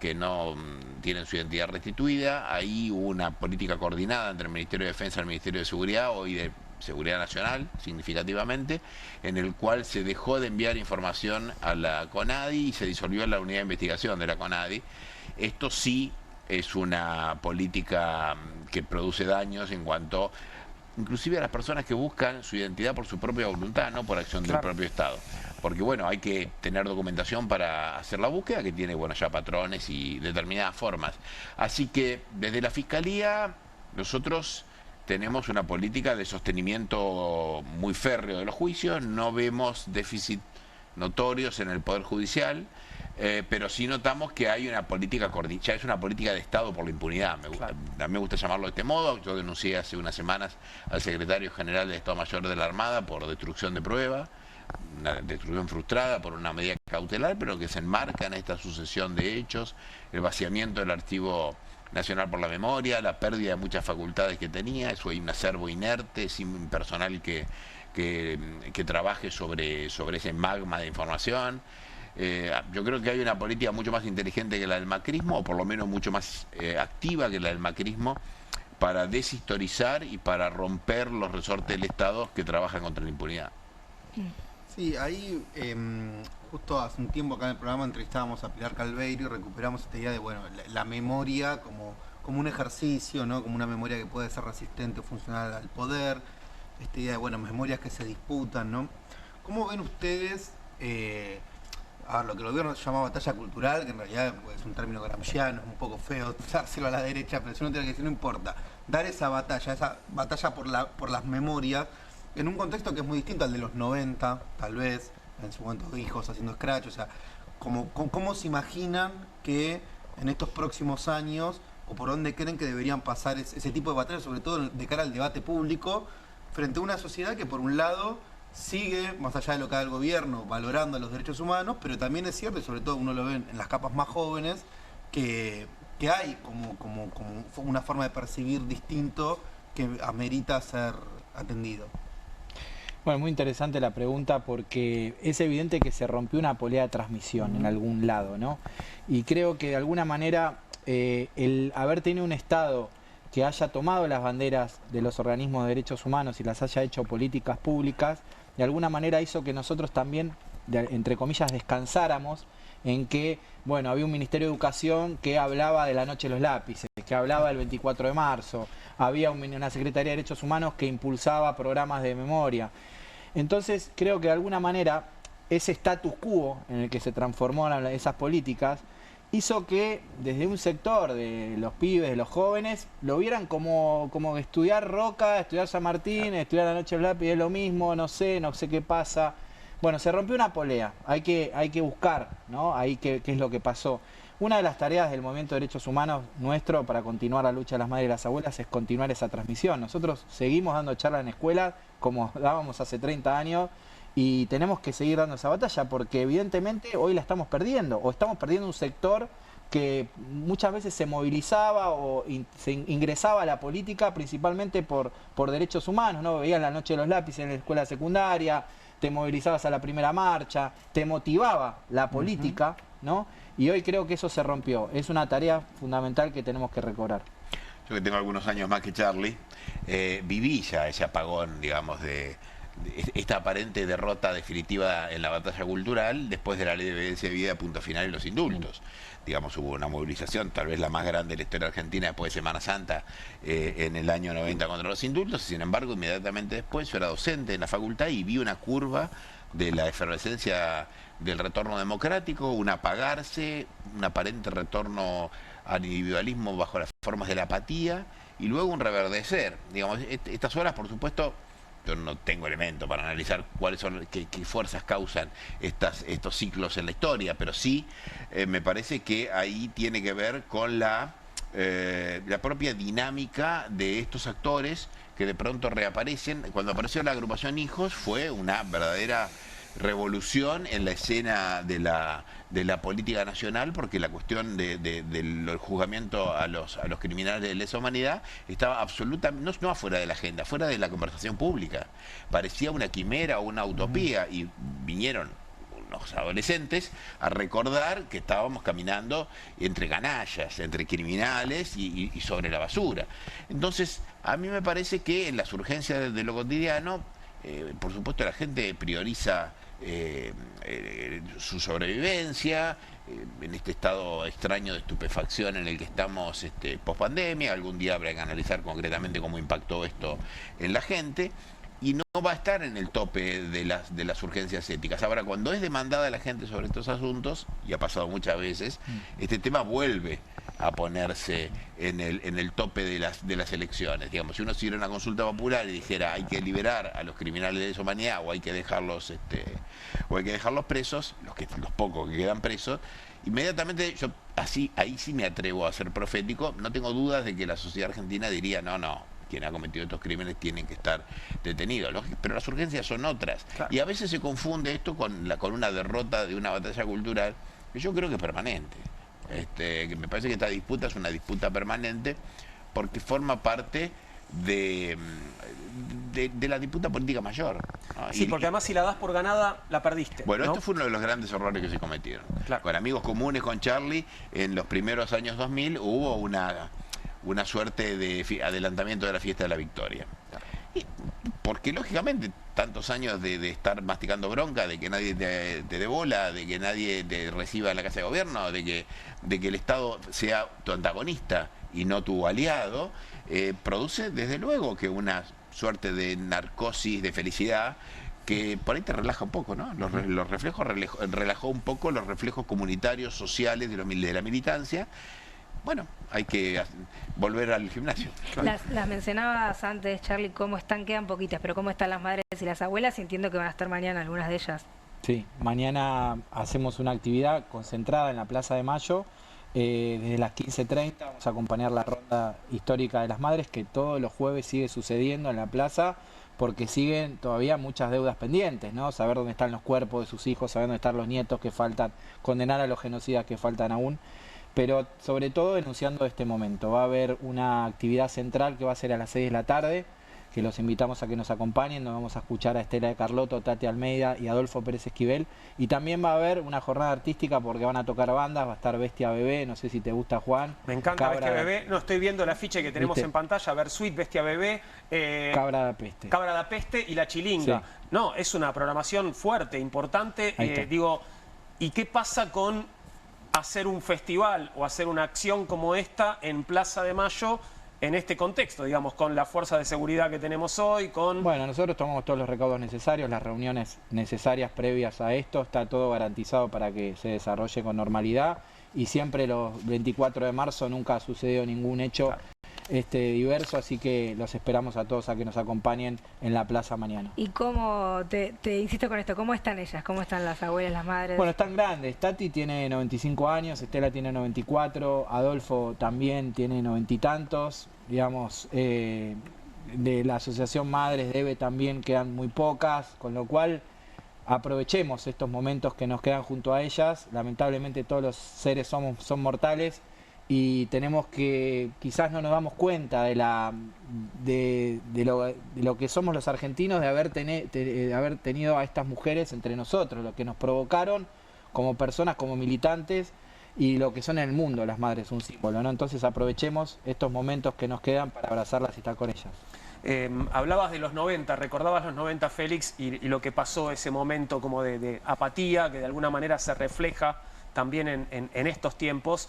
que no tienen su identidad restituida. Ahí hubo una política coordinada entre el Ministerio de Defensa y el Ministerio de Seguridad, hoy de Seguridad Nacional, significativamente, en el cual se dejó de enviar información a la CONADI y se disolvió la unidad de investigación de la CONADI. Esto sí es una política que produce daños en cuanto, inclusive a las personas que buscan su identidad por su propia voluntad, no por acción del propio Estado. Porque bueno, hay que tener documentación para hacer la búsqueda, que tiene bueno ya patrones y determinadas formas. Así que desde la Fiscalía nosotros tenemos una política de sostenimiento muy férreo de los juicios, no vemos déficit notorios en el Poder Judicial, pero sí notamos que hay una política, ya es una política de Estado por la impunidad. A mí me gusta llamarlo de este modo. Yo denuncié hace unas semanas al secretario general del Estado Mayor de la Armada por destrucción de prueba, una destrucción frustrada por una medida cautelar, pero que se enmarca en esta sucesión de hechos, el vaciamiento del Archivo Nacional por la Memoria, la pérdida de muchas facultades que tenía. Eso hay un acervo inerte, sin personal que trabaje sobre ese magma de información. Yo creo que hay una política mucho más inteligente que la del macrismo, o por lo menos mucho más activa que la del macrismo, para deshistorizar y para romper los resortes del Estado que trabajan contra la impunidad. Sí, ahí justo hace un tiempo acá en el programa entrevistábamos a Pilar Calveiro y recuperamos esta idea de, bueno, la memoria como un ejercicio, ¿no? Como una memoria que puede ser resistente o funcional al poder, esta idea de, bueno, memorias que se disputan, ¿no? ¿Cómo ven ustedes, a ver, lo que el gobierno llama batalla cultural, que en realidad es un término gramsciano, es un poco feo dárselo a la derecha, pero si uno tiene que decir, no importa, dar esa batalla por las memorias, en un contexto que es muy distinto al de los 90, tal vez, en su momento hijos haciendo scratch, o sea, ¿cómo se imaginan que en estos próximos años, o por dónde creen que deberían pasar ese tipo de batallas, sobre todo de cara al debate público, frente a una sociedad que por un lado sigue, más allá de lo que haga el gobierno, valorando los derechos humanos, pero también es cierto, y sobre todo uno lo ve en las capas más jóvenes, que hay como una forma de percibir distinto que amerita ser atendido? Bueno, muy interesante la pregunta porque es evidente que se rompió una polea de transmisión en algún lado, ¿no? Y creo que de alguna manera el haber tenido un Estado que haya tomado las banderas de los organismos de derechos humanos y las haya hecho políticas públicas, de alguna manera hizo que nosotros también, entre comillas, descansáramos en que, bueno, había un Ministerio de Educación que hablaba de la Noche de los Lápices, que hablaba del 24 de marzo, había una Secretaría de Derechos Humanos que impulsaba programas de memoria. Entonces, creo que de alguna manera ese status quo en el que se transformaron esas políticas hizo que desde un sector de los pibes, de los jóvenes, lo vieran como estudiar Roca, estudiar San Martín, estudiar la Noche de los Lápices, es lo mismo, no sé qué pasa. Bueno, se rompió una polea, hay que buscar, ¿no? Ahí qué es lo que pasó. Una de las tareas del Movimiento de Derechos Humanos nuestro para continuar la lucha de las madres y las abuelas es continuar esa transmisión. Nosotros seguimos dando charlas en escuelas como dábamos hace 30 años y tenemos que seguir dando esa batalla porque evidentemente hoy la estamos perdiendo o estamos perdiendo un sector que muchas veces se movilizaba o se ingresaba a la política principalmente por derechos humanos, ¿no? Veías la Noche de los Lápices en la escuela secundaria, te movilizabas a la primera marcha, te motivaba la política, ¿no? Y hoy creo que eso se rompió. Es una tarea fundamental que tenemos que recobrar. Yo que tengo algunos años más que Charlie, viví ya ese apagón, digamos, de esta aparente derrota definitiva en la batalla cultural después de la ley de evidencia de vida, punto final y los indultos. Digamos, hubo una movilización, tal vez la más grande de la historia argentina después de Semana Santa, en el año 90 contra los indultos. Sin embargo, inmediatamente después yo era docente en la facultad y vi una curva de la efervescencia del retorno democrático, un apagarse, un aparente retorno al individualismo bajo las formas de la apatía y luego un reverdecer. Digamos, estas horas, por supuesto, yo no tengo elemento para analizar cuáles son, qué fuerzas causan estos ciclos en la historia, pero sí me parece que ahí tiene que ver con la propia dinámica de estos actores que de pronto reaparecen. Cuando apareció la agrupación Hijos fue una verdadera revolución en la escena de la política nacional, porque la cuestión del juzgamiento a los criminales de lesa humanidad estaba absolutamente, no afuera de la agenda, fuera de la conversación pública. Parecía una quimera o una utopía y vinieron los adolescentes a recordar que estábamos caminando entre canallas, entre criminales y sobre la basura. Entonces, a mí me parece que en las urgencias de lo cotidiano, por supuesto la gente prioriza su sobrevivencia en este estado extraño de estupefacción en el que estamos post-pandemia. Algún día habrá que analizar concretamente cómo impactó esto en la gente y no va a estar en el tope de las urgencias éticas. Ahora, cuando es demandada la gente sobre estos asuntos, y ha pasado muchas veces, este tema vuelve a ponerse en el tope de las elecciones. Digamos, si uno hiciera una consulta popular y dijera hay que liberar a los criminales de lesa humanidad o hay que dejarlos presos, los pocos que quedan presos, inmediatamente yo ahí sí me atrevo a ser profético. No tengo dudas de que la sociedad argentina diría no, quien ha cometido estos crímenes tienen que estar detenidos. Pero las urgencias son otras. Claro. Y a veces se confunde esto con una derrota de una batalla cultural que yo creo que es permanente. Que me parece que esta disputa es una disputa permanente porque forma parte de la disputa política mayor, ¿no? Sí, porque además si la das por ganada, la perdiste. Bueno, ¿no? Esto fue uno de los grandes errores que se cometieron. Claro. Con amigos comunes, con Charlie, en los primeros años 2000 hubo una suerte de adelantamiento de la fiesta de la victoria. Y porque lógicamente tantos años de estar masticando bronca, de que nadie te dé bola, de que nadie te reciba en la casa de gobierno, de que el Estado sea tu antagonista y no tu aliado, produce desde luego que una suerte de narcosis de felicidad que por ahí te relaja un poco, ¿no? Los reflejos relajó un poco los reflejos comunitarios, sociales de la militancia. Bueno, hay que volver al gimnasio. Las mencionabas antes, Charlie, cómo están, quedan poquitas, pero cómo están las madres y las abuelas, y entiendo que van a estar mañana algunas de ellas. Sí, mañana hacemos una actividad concentrada en la Plaza de Mayo. Desde las 15:30 vamos a acompañar la ronda histórica de las madres, que todos los jueves sigue sucediendo en la plaza, porque siguen todavía muchas deudas pendientes, ¿no? Saber dónde están los cuerpos de sus hijos, saber dónde están los nietos que faltan, condenar a los genocidas que faltan aún, pero sobre todo denunciando este momento. Va a haber una actividad central que va a ser a las 6 de la tarde, que los invitamos a que nos acompañen. Nos vamos a escuchar a Estela de Carlotto, Tati Almeida y Adolfo Pérez Esquivel. Y también va a haber una jornada artística porque van a tocar bandas, va a estar Bestia Bebé, no sé si te gusta, Juan. Me encanta Bestia Bebé, no estoy viendo el afiche que tenemos en pantalla, Versuit, Bestia Bebé, Cabra da Peste. Cabra da Peste y La Chilinga. Sí. No, es una programación fuerte, importante. Digo, ¿y qué pasa con hacer un festival o hacer una acción como esta en Plaza de Mayo en este contexto, digamos, con la fuerza de seguridad que tenemos hoy, con... Bueno, nosotros tomamos todos los recaudos necesarios, las reuniones necesarias previas a esto, está todo garantizado para que se desarrolle con normalidad, y siempre los 24 de marzo nunca ha sucedido ningún hecho diverso, así que los esperamos a todos a que nos acompañen en la plaza mañana. ¿Y cómo, te insisto con esto, cómo están ellas? ¿Cómo están las abuelas, las madres? Bueno, están grandes. Tati tiene 95 años, Estela tiene 94, Adolfo también tiene 90 y tantos. Digamos, de la Asociación Madres de EVE también quedan muy pocas, con lo cual aprovechemos estos momentos que nos quedan junto a ellas. Lamentablemente todos los seres son mortales, y tenemos que, quizás no nos damos cuenta de lo que somos los argentinos, de haber tenido a estas mujeres entre nosotros, lo que nos provocaron como personas, como militantes, y lo que son en el mundo las madres, un símbolo, ¿no? Entonces aprovechemos estos momentos que nos quedan para abrazarlas y estar con ellas. Hablabas de los 90, recordabas los 90, Félix, y lo que pasó, ese momento como de apatía, que de alguna manera se refleja también en estos tiempos.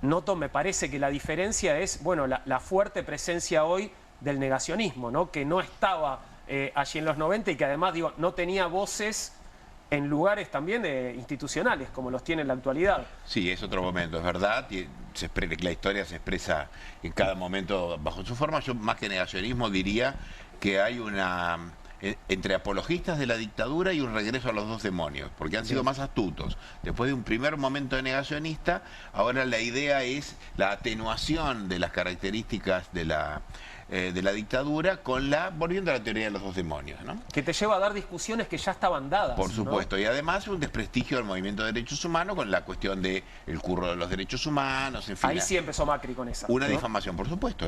Noto, me parece que la diferencia es, bueno, la fuerte presencia hoy del negacionismo, ¿no? Que no estaba allí en los 90 y que además, digo, no tenía voces en lugares también institucionales como los tiene en la actualidad. Sí, es otro momento, es verdad. La historia se expresa en cada momento bajo su forma. Yo, más que negacionismo, diría que hay una... entre apologistas de la dictadura y un regreso a los dos demonios, porque han sido más astutos. Después de un primer momento de negacionista, ahora la idea es la atenuación de las características de la dictadura, volviendo a la teoría de los dos demonios, ¿no? Que te lleva a dar discusiones que ya estaban dadas. Por supuesto, ¿no? Y además un desprestigio del movimiento de derechos humanos con la cuestión del curro de los derechos humanos, en fin. Ahí sí empezó Macri con esa. Una difamación, por supuesto,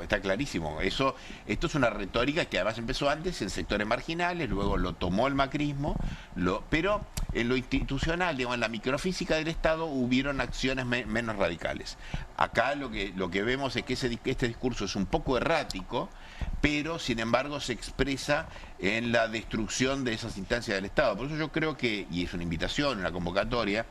está clarísimo. Esto es una retórica que además empezó antes en sectores marginales, luego lo tomó el macrismo, pero en lo institucional, digamos, en la microfísica del Estado, hubieron acciones menos radicales. Acá lo que vemos es que este discurso es un poco errático, pero sin embargo se expresa en la destrucción de esas instancias del Estado. Por eso yo creo que, y es una invitación, una convocatoria,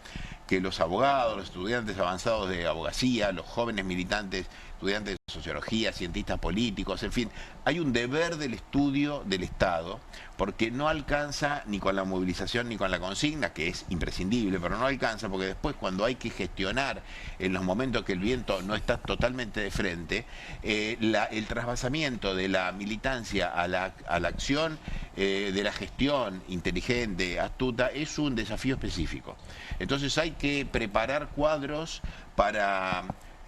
que los abogados, los estudiantes avanzados de abogacía, los jóvenes militantes, estudiantes de sociología, cientistas políticos, en fin, hay un deber del estudio del Estado, porque no alcanza ni con la movilización ni con la consigna, que es imprescindible, pero no alcanza porque después, cuando hay que gestionar en los momentos que el viento no está totalmente de frente, el trasvasamiento de la militancia a la acción, de la gestión inteligente, astuta, es un desafío específico. Entonces hay que preparar cuadros para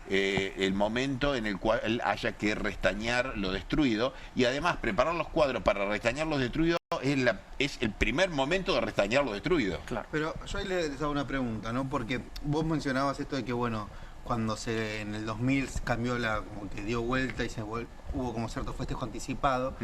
el momento en el cual haya que restañar lo destruido, y además preparar los cuadros para restañar lo destruido es el primer momento de restañar lo destruido. Claro. Pero yo ahí les hago una pregunta, ¿no? Porque vos mencionabas esto de que, bueno, cuando en el 2000 cambió como que dio vuelta y hubo como cierto festejo anticipado.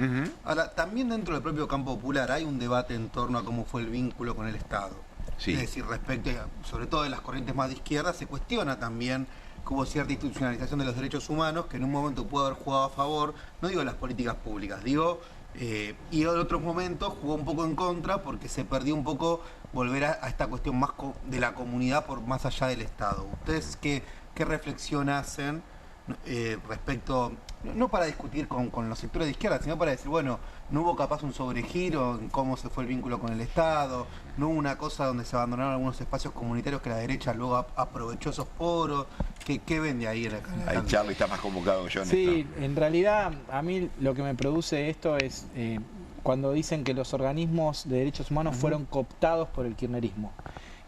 Ahora, también dentro del propio campo popular hay un debate en torno a cómo fue el vínculo con el Estado. Sí. Es decir, respecto, sobre todo de las corrientes más de izquierda, se cuestiona también que hubo cierta institucionalización de los derechos humanos que en un momento pudo haber jugado a favor, no digo de las políticas públicas, digo, y en otros momentos jugó un poco en contra porque se perdió un poco volver a esta cuestión más de la comunidad por más allá del Estado. ¿Ustedes qué reflexión hacen respecto, no para discutir con los sectores de izquierda, sino para decir, bueno, no hubo capaz un sobregiro en cómo se fue el vínculo con el Estado, no hubo una cosa donde se abandonaron algunos espacios comunitarios que la derecha luego aprovechó esos foros? ¿Qué vende ahí en la Ahí Charlie está más convocado que yo en Sí, esto. en realidad a mí lo que me produce esto es cuando dicen que los organismos de derechos humanos fueron cooptados por el kirchnerismo.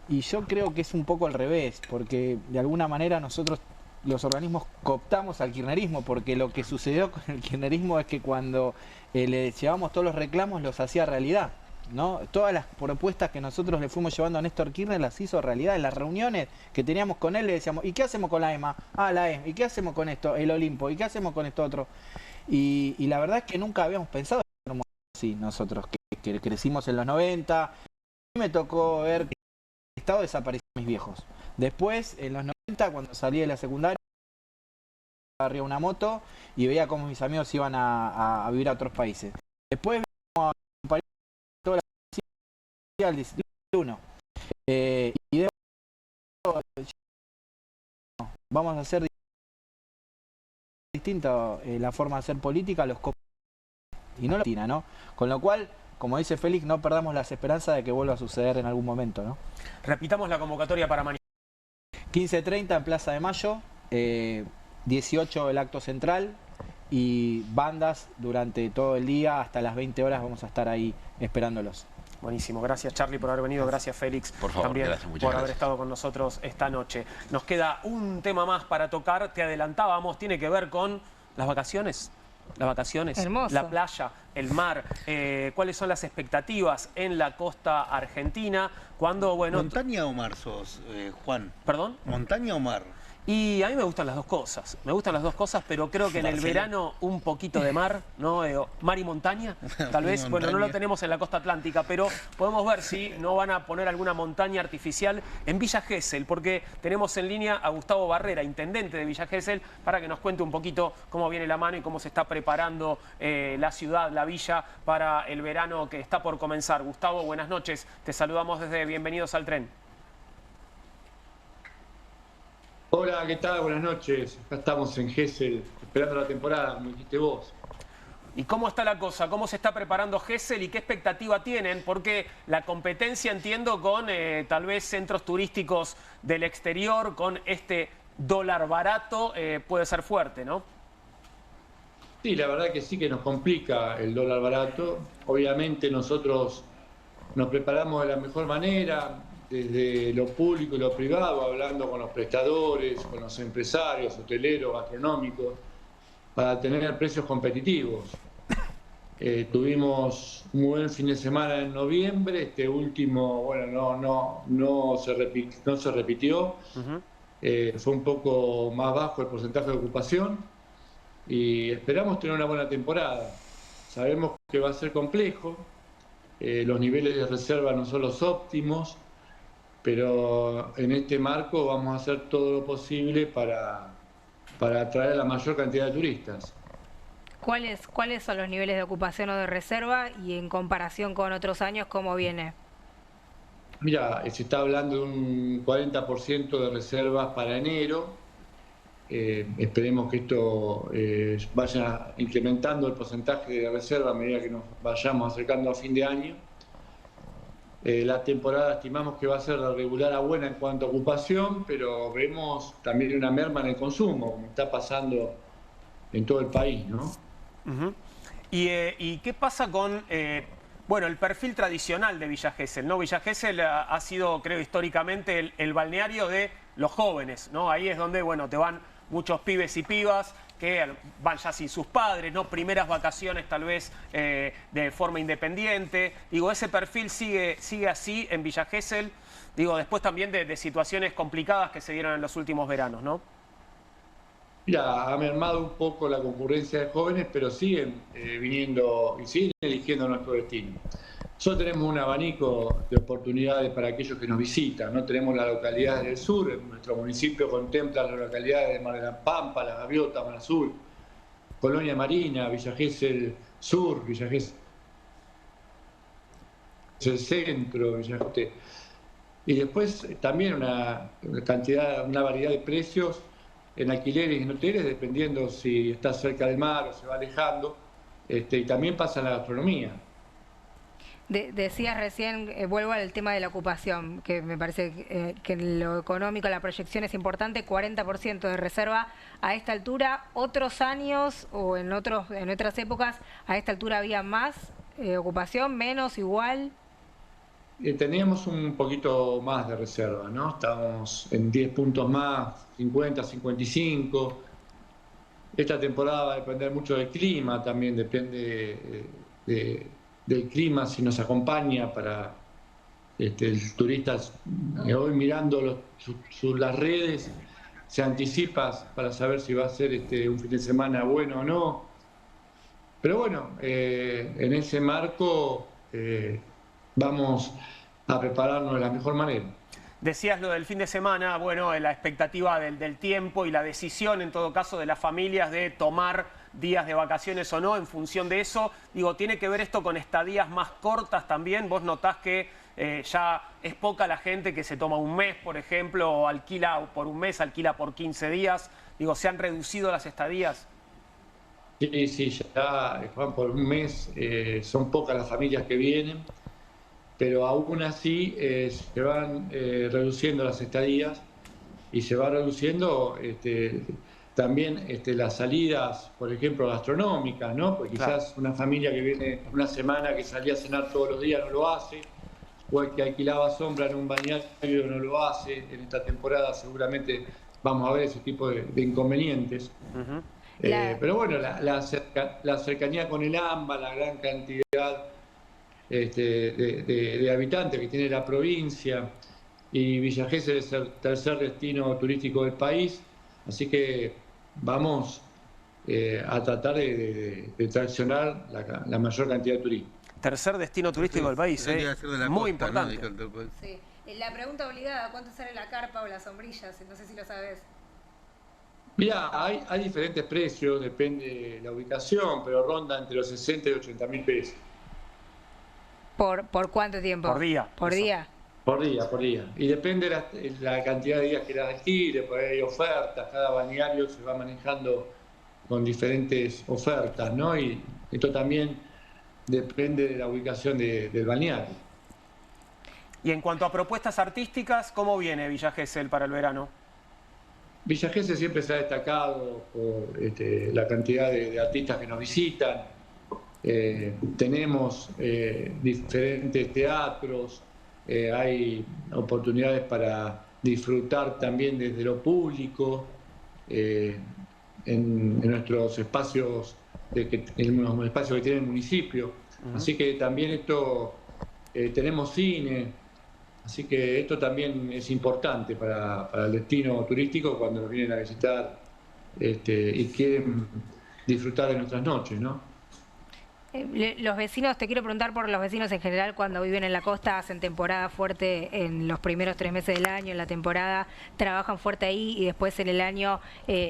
Y yo creo que es un poco al revés, porque de alguna manera nosotros los organismos cooptamos al kirchnerismo, porque lo que sucedió con el kirchnerismo es que cuando le llevamos todos los reclamos los hacía realidad, ¿no? Todas las propuestas que nosotros le fuimos llevando a Néstor Kirchner las hizo realidad. En las reuniones que teníamos con él le decíamos, ¿y qué hacemos con la EMA? Ah, la EMA. ¿Y qué hacemos con esto? El Olimpo. ¿Y qué hacemos con esto otro? Y la verdad es que nunca habíamos pensado así nosotros, que crecimos en los 90. A mí me tocó ver que el Estado desapareció mis viejos. Después, en los 90, cuando salí de la secundaria, arriba una moto y veía cómo mis amigos iban a vivir a otros países. Después vimos a un país toda la al 21. Y de vamos a hacer distinta la forma de hacer política, los y no la ¿no? Con lo cual, como dice Félix, no perdamos las esperanzas de que vuelva a suceder en algún momento, ¿no? Repitamos la convocatoria para mañana. 15:30 en Plaza de Mayo, 18 el acto central y bandas durante todo el día, hasta las 20 horas vamos a estar ahí esperándolos. Buenísimo, gracias Charlie por haber venido, gracias Félix por favor, también gracias, muchas por gracias. haber estado con nosotros esta noche. Nos queda un tema más para tocar, te adelantábamos, tiene que ver con las vacaciones. Las vacaciones, Hermoso. la playa, el mar, cuáles son las expectativas en la costa argentina, cuando, bueno... ¿Montaña o mar sos, Juan? ¿Perdón? ¿Montaña o mar? Y a mí me gustan las dos cosas, pero creo que en el verano un poquito de mar, ¿no? Mar y montaña, tal vez, bueno, no lo tenemos en la costa atlántica, pero podemos ver si no van a poner alguna montaña artificial en Villa Gesell, porque tenemos en línea a Gustavo Barrera, intendente de Villa Gesell, para que nos cuente un poquito cómo viene la mano y cómo se está preparando la ciudad, la villa, para el verano que está por comenzar. Gustavo, buenas noches, te saludamos desde Bienvenidos al Tren. Hola, ¿qué tal? Buenas noches. Acá estamos en Gesell, esperando la temporada, como dijiste vos. ¿Y cómo está la cosa? ¿Cómo se está preparando Gesell y qué expectativa tienen? Porque la competencia, entiendo, con tal vez centros turísticos del exterior, con este dólar barato, puede ser fuerte, ¿no? Sí, la verdad que sí que nos complica el dólar barato. Obviamente nosotros nos preparamos de la mejor manera, desde lo público y lo privado, hablando con los prestadores, con los empresarios, hoteleros, gastronómicos, para tener precios competitivos. Tuvimos un buen fin de semana en noviembre, este último, bueno, no se repitió. Fue un poco más bajo el porcentaje de ocupación y esperamos tener una buena temporada. Sabemos que va a ser complejo, los niveles de reserva no son los óptimos, pero en este marco vamos a hacer todo lo posible para atraer a la mayor cantidad de turistas. ¿Cuáles son los niveles de ocupación o de reserva y en comparación con otros años cómo viene? Mira, se está hablando de un 40% de reservas para enero. Esperemos que esto vaya incrementando el porcentaje de reserva a medida que nos vayamos acercando a fin de año. La temporada estimamos que va a ser de regular a buena en cuanto a ocupación, pero vemos también una merma en el consumo, como está pasando en todo el país, ¿no? ¿Y qué pasa con bueno, el perfil tradicional de Villa Gesell, ¿no? Villa Gesell ha sido, creo, históricamente el balneario de los jóvenes, ¿no? Ahí es donde, bueno, te van muchos pibes y pibas que van ya sin sus padres, ¿no? Primeras vacaciones tal vez de forma independiente. Digo, ese perfil sigue así en Villa Gesell, digo, después también de situaciones complicadas que se dieron en los últimos veranos, ¿no? Mira, ha mermado un poco la concurrencia de jóvenes, pero siguen viniendo y siguen eligiendo nuestro destino. nosotros tenemos un abanico de oportunidades para aquellos que nos visitan, ¿no? Tenemos las localidades del sur, nuestro municipio contempla las localidades de Mar de la Pampa, La Gaviota, Mar Azul, Colonia Marina, Villa Gesell Sur, Villa Gesell Centro, Villa Gesell. Y después también una variedad de precios en alquileres y en hoteles, dependiendo si está cerca del mar o se va alejando, y también pasa en la gastronomía. Decías recién, vuelvo al tema de la ocupación, que me parece que en lo económico la proyección es importante, 40% de reserva a esta altura. Otros años o en otras épocas, a esta altura había más ocupación, menos, igual. Teníamos un poquito más de reserva, ¿no? Estábamos en 10 puntos más, 50, 55. Esta temporada va a depender mucho del clima, también depende del clima, si nos acompaña para el turista. Hoy mirando las redes, se anticipa para saber si va a ser un fin de semana bueno o no. Pero bueno, en ese marco vamos a prepararnos de la mejor manera. Decías lo del fin de semana, bueno, la expectativa del tiempo y la decisión en todo caso de las familias de tomar días de vacaciones o no en función de eso. Digo, ¿tiene que ver esto con estadías más cortas también? ¿Vos notás que ya es poca la gente que se toma un mes, por ejemplo, o alquila por un mes, alquila por 15 días? Digo, ¿se han reducido las estadías? Sí, ya Juan, por un mes son pocas las familias que vienen, pero aún así se van reduciendo las estadías y se va reduciendo también las salidas, por ejemplo, gastronómicas, ¿no? Porque quizás una familia que viene una semana que salía a cenar todos los días no lo hace, o el que alquilaba sombra en un balneario no lo hace. En esta temporada seguramente vamos a ver ese tipo de inconvenientes. Pero bueno, la cercanía con el AMBA, la gran cantidad de habitantes que tiene la provincia, y Villa Gesell es el tercer destino turístico del país, así que vamos a tratar de traccionar la mayor cantidad de turismo. Tercer destino turístico del país, muy importante. Sí. La pregunta obligada, ¿cuánto sale la carpa o las sombrillas? No sé si lo sabes. Mira, hay diferentes precios, depende de la ubicación, pero ronda entre los 60 y 80 mil pesos. ¿Por cuánto tiempo? Por día. ¿Por día? Por día. Y depende la cantidad de días que las alquile, porque hay ofertas, cada balneario se va manejando con diferentes ofertas, ¿no? Y esto también depende de la ubicación del balneario. Y en cuanto a propuestas artísticas, ¿cómo viene Villa Gesell para el verano? Villa Gesell siempre se ha destacado por la cantidad de artistas que nos visitan. Tenemos diferentes teatros, hay oportunidades para disfrutar también desde lo público en nuestros espacios, en los espacios que tiene el municipio. Así que también esto, tenemos cine, así que esto también es importante para el destino turístico cuando nos vienen a visitar y quieren disfrutar de nuestras noches, ¿no? Los vecinos, te quiero preguntar por los vecinos en general, cuando viven en la costa, hacen temporada fuerte en los primeros 3 meses del año, en la temporada trabajan fuerte ahí y después en el año,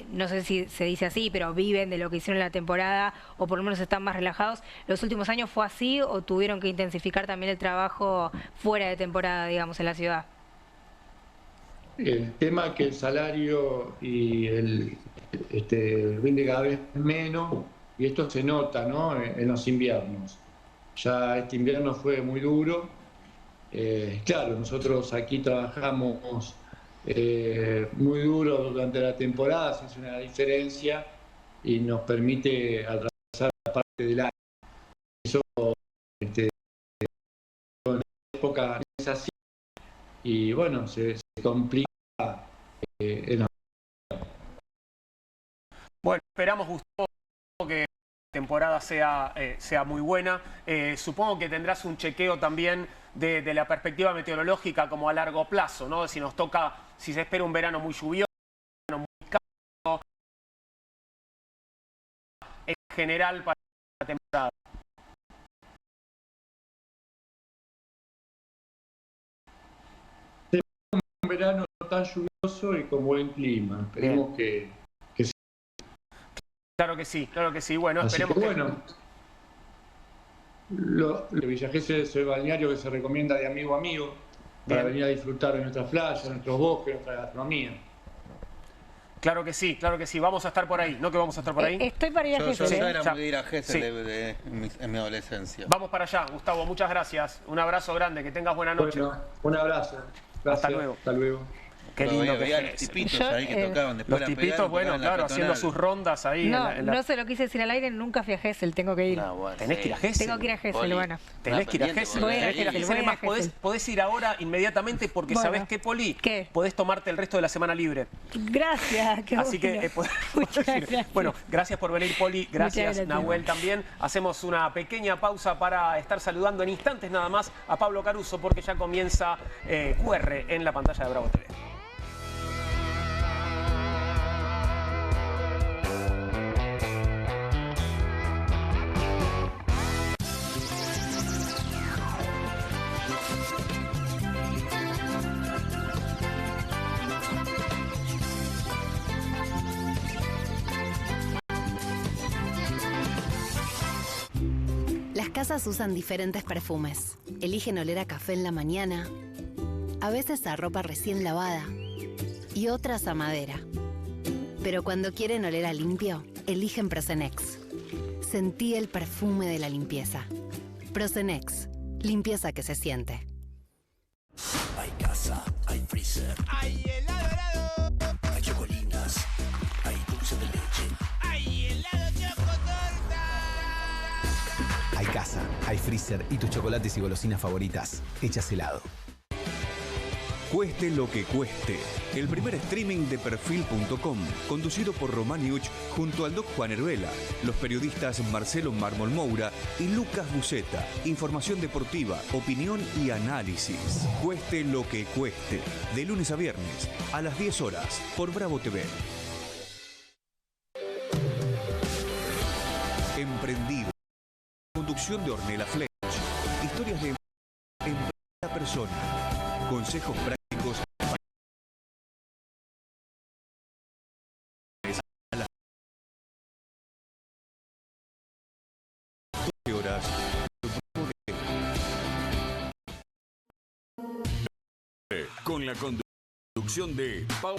no sé si se dice así, pero viven de lo que hicieron en la temporada o por lo menos están más relajados. ¿Los últimos años fue así o tuvieron que intensificar también el trabajo fuera de temporada, digamos, en la ciudad? El tema que el salario y el rinde cada vez menos. Y esto se nota, ¿no?, en los inviernos. Ya este invierno fue muy duro. Claro, nosotros aquí trabajamos muy duro durante la temporada, se hace una diferencia y nos permite atravesar la parte del año. Eso en la época es así y bueno, se complica en la... Bueno, esperamos, Gustavo, que la temporada sea muy buena. Supongo que tendrás un chequeo también de la perspectiva meteorológica como a largo plazo, ¿no? Si nos toca, si se espera un verano muy lluvioso, muy cálido, en general para la temporada. un verano tan lluvioso y con buen clima. Esperemos que sí. Claro que sí, claro que sí. Bueno, Así esperemos que bueno, Villa Gesell es el balneario que se recomienda de amigo a amigo para venir a disfrutar de nuestras playas, de nuestros bosques, de nuestra gastronomía. Claro que sí, claro que sí. Vamos a estar por ahí, ¿no que vamos a estar por ahí? Estoy para ir a Gesell. Yo era Ya. muy de ir a Gesell Sí. en mi adolescencia. Vamos para allá, Gustavo, muchas gracias. Un abrazo grande, que tengas buena noche. Bueno, un abrazo. Gracias. Hasta luego. Hasta luego. Qué lindo que veía es. los tipitos ahí que tocaban después Los de la tipitos, pegada, bueno, tocaban en la claro, haciendo peatonal. sus rondas ahí. No, en la- no se lo quise decir al aire, nunca fui a Gesell, tengo que ir. No, bueno, Tenés que ir a Gesell. Tengo que ir a Gesell, Poli. bueno. Tenés que ir a Gesell. Voy a ir a Tenés que ir a Gesell, Gesell. voy a ir a Además, podés, Gesell. podés ir ahora inmediatamente porque Bueno. ¿sabés qué, Poli? ¿Qué? Podés tomarte el resto de la semana libre. Gracias, qué Así bueno. que podés Muchas ir. gracias. Bueno, gracias por venir, Poli. Gracias, gracias. Nahuel, también. Hacemos una pequeña pausa para estar saludando en instantes nada más a Pablo Caruso porque ya comienza QR en la pantalla de Bravo TV. Las casas usan diferentes perfumes. Eligen oler a café en la mañana, a veces a ropa recién lavada y otras a madera. Pero cuando quieren oler a limpio, eligen Prosenex. Sentí el perfume de la limpieza. Prosenex, limpieza que se siente. Hay casa, hay freezer, hay helado, hay chocolinas, hay dulce de leche, hay helado chocotorta. Hay casa, hay freezer y tus chocolates y golosinas favoritas hechas helado. Cueste lo que cueste. El primer streaming de Perfil.com, conducido por Román Uch junto al Doc Juan Heruela, los periodistas Marcelo Mármol Moura y Lucas Buceta. Información deportiva, opinión y análisis. Cueste lo que cueste. De lunes a viernes, a las 10 horas, por Bravo TV. Emprendido. Conducción de Ornella Fletch. Historias de en primera persona. Consejos prácticos. Horas. Con la conducción de Pau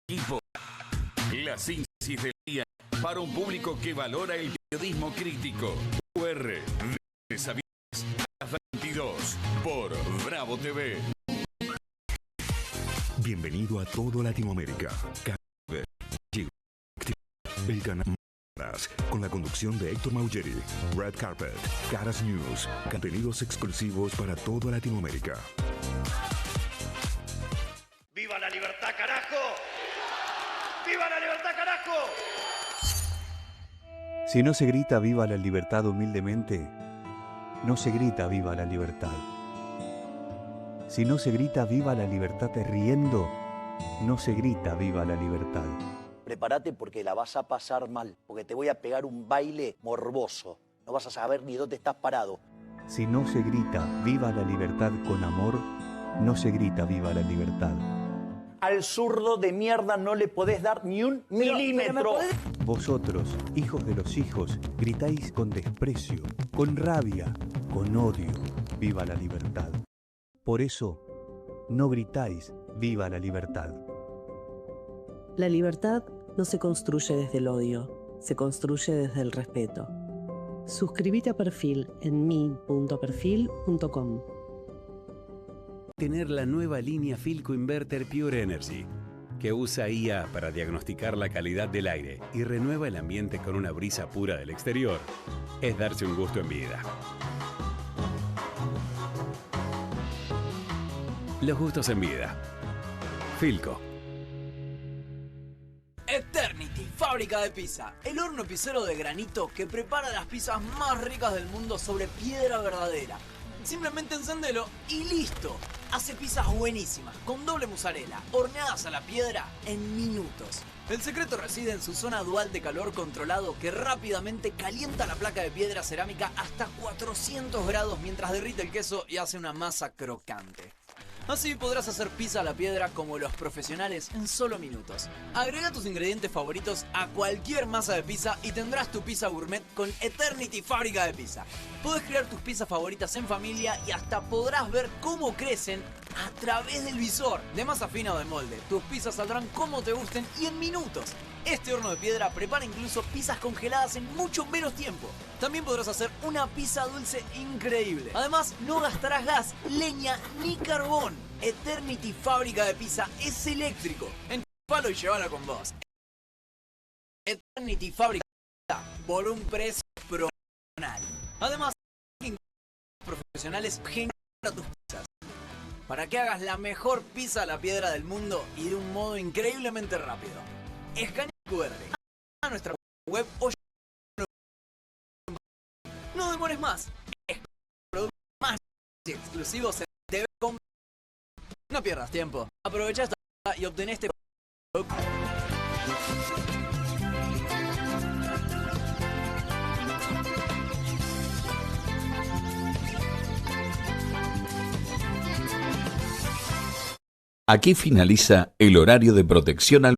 Equipo. La síntesis del día para un público que valora el periodismo crítico. QR de Sabines a las 22 por Bravo TV. Bienvenido a todo Latinoamérica. El canal Caras, con la conducción de Héctor Maugeri. Red Carpet, Caras News, contenidos exclusivos para toda Latinoamérica. ¡Viva la libertad, carajo! ¡Viva la libertad, carajo! Si no se grita viva la libertad humildemente, no se grita viva la libertad. Si no se grita viva la libertad riendo, no se grita viva la libertad. Prepárate porque la vas a pasar mal, porque te voy a pegar un baile morboso. No vas a saber ni dónde estás parado. Si no se grita viva la libertad con amor, no se grita viva la libertad. Al zurdo de mierda no le podés dar ni un milímetro. Vosotros, hijos de los hijos, gritáis con desprecio, con rabia, con odio, viva la libertad. Por eso, no gritáis viva la libertad. La libertad no se construye desde el odio, se construye desde el respeto. Suscríbete a Perfil en mi.perfil.com. Tener la nueva línea Philco Inverter Pure Energy, que usa IA para diagnosticar la calidad del aire y renueva el ambiente con una brisa pura del exterior, es darse un gusto en vida. Los gustos en vida. Philco. Eternity, fábrica de pizza. El horno pizzero de granito que prepara las pizzas más ricas del mundo sobre piedra verdadera. Simplemente encendelo y listo. Hace pizzas buenísimas, con doble mozzarella, horneadas a la piedra en minutos. El secreto reside en su zona dual de calor controlado que rápidamente calienta la placa de piedra cerámica hasta 400 grados mientras derrite el queso y hace una masa crocante. Así podrás hacer pizza a la piedra como los profesionales en solo minutos. Agrega tus ingredientes favoritos a cualquier masa de pizza y tendrás tu pizza gourmet con Eternity Fábrica de Pizza. Podés crear tus pizzas favoritas en familia y hasta podrás ver cómo crecen a través del visor. De masa fina o de molde, tus pizzas saldrán como te gusten y en minutos. Este horno de piedra prepara incluso pizzas congeladas en mucho menos tiempo. También podrás hacer una pizza dulce increíble. Además, no gastarás gas, leña ni carbón. Eternity Fábrica de Pizza es eléctrico. Enchufalo y llévala con vos. Eternity Fábrica de Pizza por un precio promocional. Además, profesionales geniales para tus pizzas. Para que hagas la mejor pizza a la piedra del mundo y de un modo increíblemente rápido. Escanea el QR a nuestra web o no demores más. Productos más exclusivos en TV Com. No pierdas tiempo. Aprovecha esta y obtén este producto. Aquí finaliza el horario de protección al...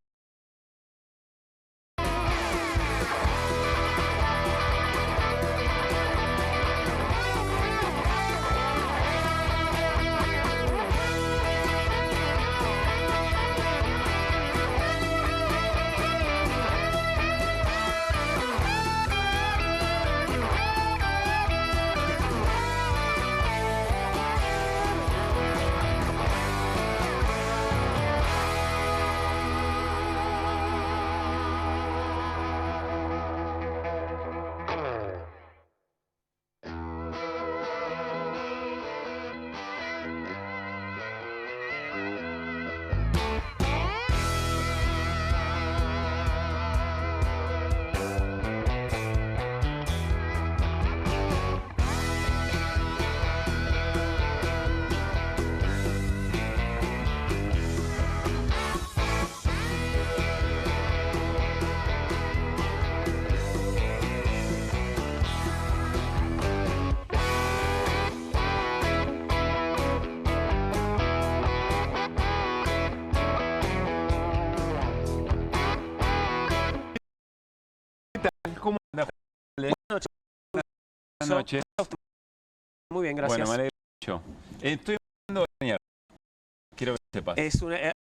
¿Cómo andas? Buenas noches. Muy bien, gracias. Bueno, me alegro mucho. Estoy hablando de mañana. Quiero que sepas.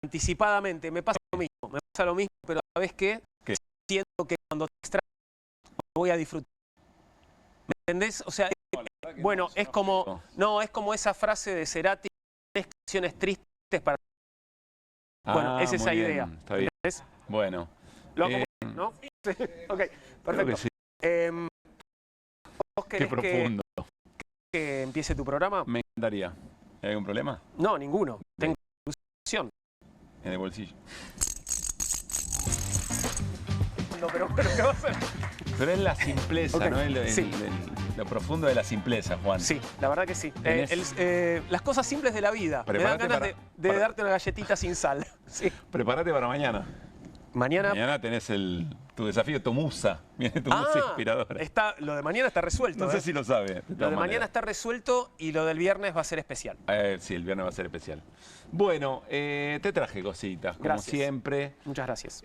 Anticipadamente, me pasa lo mismo, pero ¿sabes qué? ¿Qué? Siento que cuando te extraño, voy a disfrutar. ¿Me entendés? O sea, bueno, es como, no, es como esa frase de Cerati, 3 canciones tristes para... Bueno, es esa idea. Está bien. ¿Entendés? Bueno. Lo hago, ¿no? Sí. Ok, perfecto. Sí. ¿Vos querés Qué profundo. que empiece tu programa? Me encantaría. ¿Hay algún problema? No, ninguno. Tengo solución. En el bolsillo. No, pero ¿qué va a hacer? Pero es la simpleza, Okay. ¿no? Sí. Lo profundo de la simpleza, Juan. Sí, la verdad que sí. Las cosas simples de la vida. Me dan ganas de darte una galletita sin sal. Sí. Prepárate para mañana. Mañana tenés tu desafío, tu musa. Viene tu musa inspiradora. Lo de mañana está resuelto. No sé si lo sabe. Lo de mañana está resuelto y lo del viernes va a ser especial. Sí, el viernes va a ser especial. Bueno, te traje cositas, como siempre. Muchas gracias.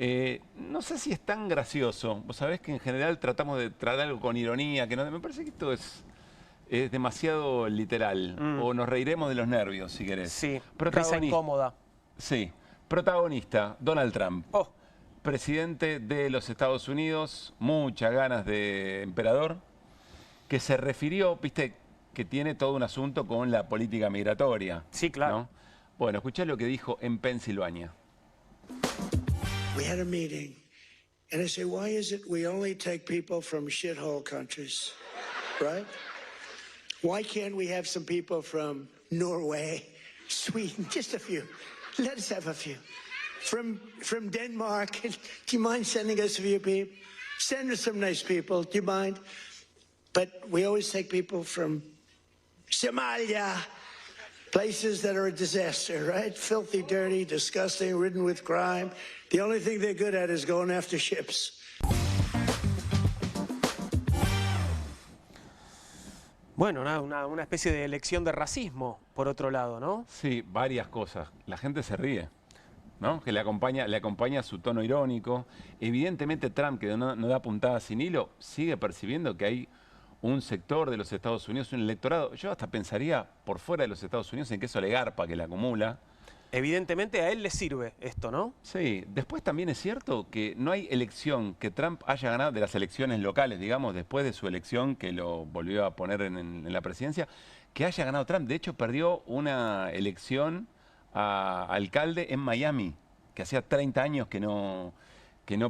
No sé si es tan gracioso. Vos sabés que en general tratamos de tratar algo con ironía, que no, me parece que esto es demasiado literal. O nos reiremos de los nervios, si querés. Sí, risa incómoda. Sí. Protagonista, Donald Trump. Presidente de los Estados Unidos, muchas ganas de emperador, que se refirió, viste, que tiene todo un asunto con la política migratoria. Sí, claro. ¿no? Bueno, escuchá lo que dijo en Pensilvania. We had a meeting, and I say, why is it we only take people from shithole countries, right? Why can't we have some people from Norway, Sweden, just a few? Let us have a few. From Denmark, do you mind sending us a few people? Send us some nice people, do you mind? But we always take people from Somalia, places that are a disaster, right? Filthy, dirty, disgusting, ridden with crime. The only thing they're good at is going after ships. Bueno, una especie de elección de racismo, por otro lado, ¿no? Sí, varias cosas. La gente se ríe, ¿no? Que le acompaña su tono irónico. Evidentemente Trump, que no da puntada sin hilo, sigue percibiendo que hay un sector de los Estados Unidos, un electorado. Yo hasta pensaría por fuera de los Estados Unidos en que eso le garpa, que le acumula. Evidentemente a él le sirve esto, ¿no? Sí, después también es cierto que no hay elección que Trump haya ganado de las elecciones locales, digamos, después de su elección que lo volvió a poner en la presidencia, que haya ganado Trump. De hecho, perdió una elección a alcalde en Miami, que hacía 30 años que no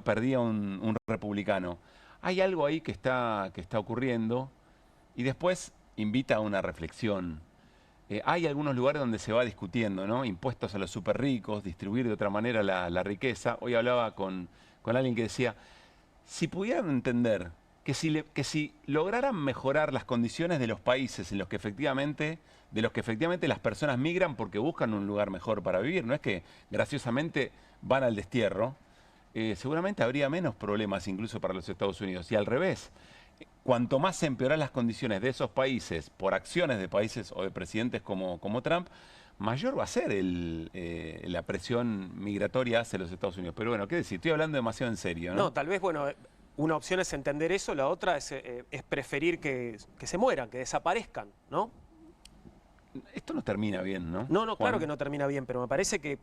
perdía un republicano. Hay algo ahí que está ocurriendo y después invita a una reflexión. Hay algunos lugares donde se va discutiendo, ¿no? Impuestos a los súper ricos, distribuir de otra manera la riqueza. Hoy hablaba con alguien que decía, si pudieran entender que si lograran mejorar las condiciones de los países en los que efectivamente las personas migran porque buscan un lugar mejor para vivir, no es que graciosamente van al destierro, seguramente habría menos problemas incluso para los Estados Unidos. Y al revés, cuanto más se empeoran las condiciones de esos países por acciones de países o de presidentes como Trump, mayor va a ser la presión migratoria hacia los Estados Unidos. Pero bueno, qué decir, estoy hablando demasiado en serio, ¿no? No, tal vez, bueno, una opción es entender eso, la otra es preferir que se mueran, que desaparezcan, ¿no? Esto no termina bien, ¿no? No, Juan. claro que no termina bien, pero me parece que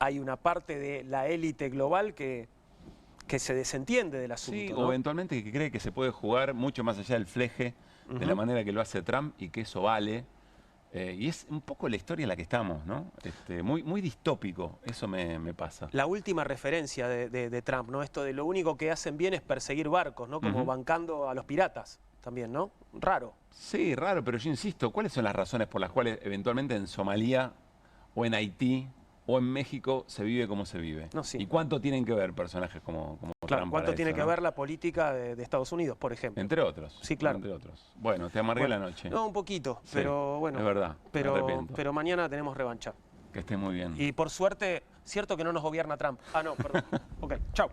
hay una parte de la élite global que se desentiende del asunto. Sí, ¿no? o eventualmente que cree que se puede jugar mucho más allá del fleje de la manera que lo hace Trump y que eso vale. Y es un poco la historia en la que estamos, ¿no? Muy distópico, eso me pasa. La última referencia de Trump, ¿no? Esto de lo único que hacen bien es perseguir barcos, ¿no? Como bancando a los piratas también, ¿no? Raro. Sí, raro, pero yo insisto, ¿cuáles son las razones por las cuales eventualmente en Somalia o en Haití o en México se vive como se vive? No, sí. ¿Y cuánto tienen que ver personajes como Claro, Trump? ¿cuánto para tiene eso, que ¿no? ver la política de Estados Unidos, por ejemplo? Entre otros. Sí, claro. Entre otros. Bueno, te amargué la noche. No, un poquito, Sí, pero bueno. es verdad, me arrepiento. Pero mañana tenemos revancha. Que esté muy bien. Y por suerte, cierto que no nos gobierna Trump. Ah, no, perdón. Ok, chau.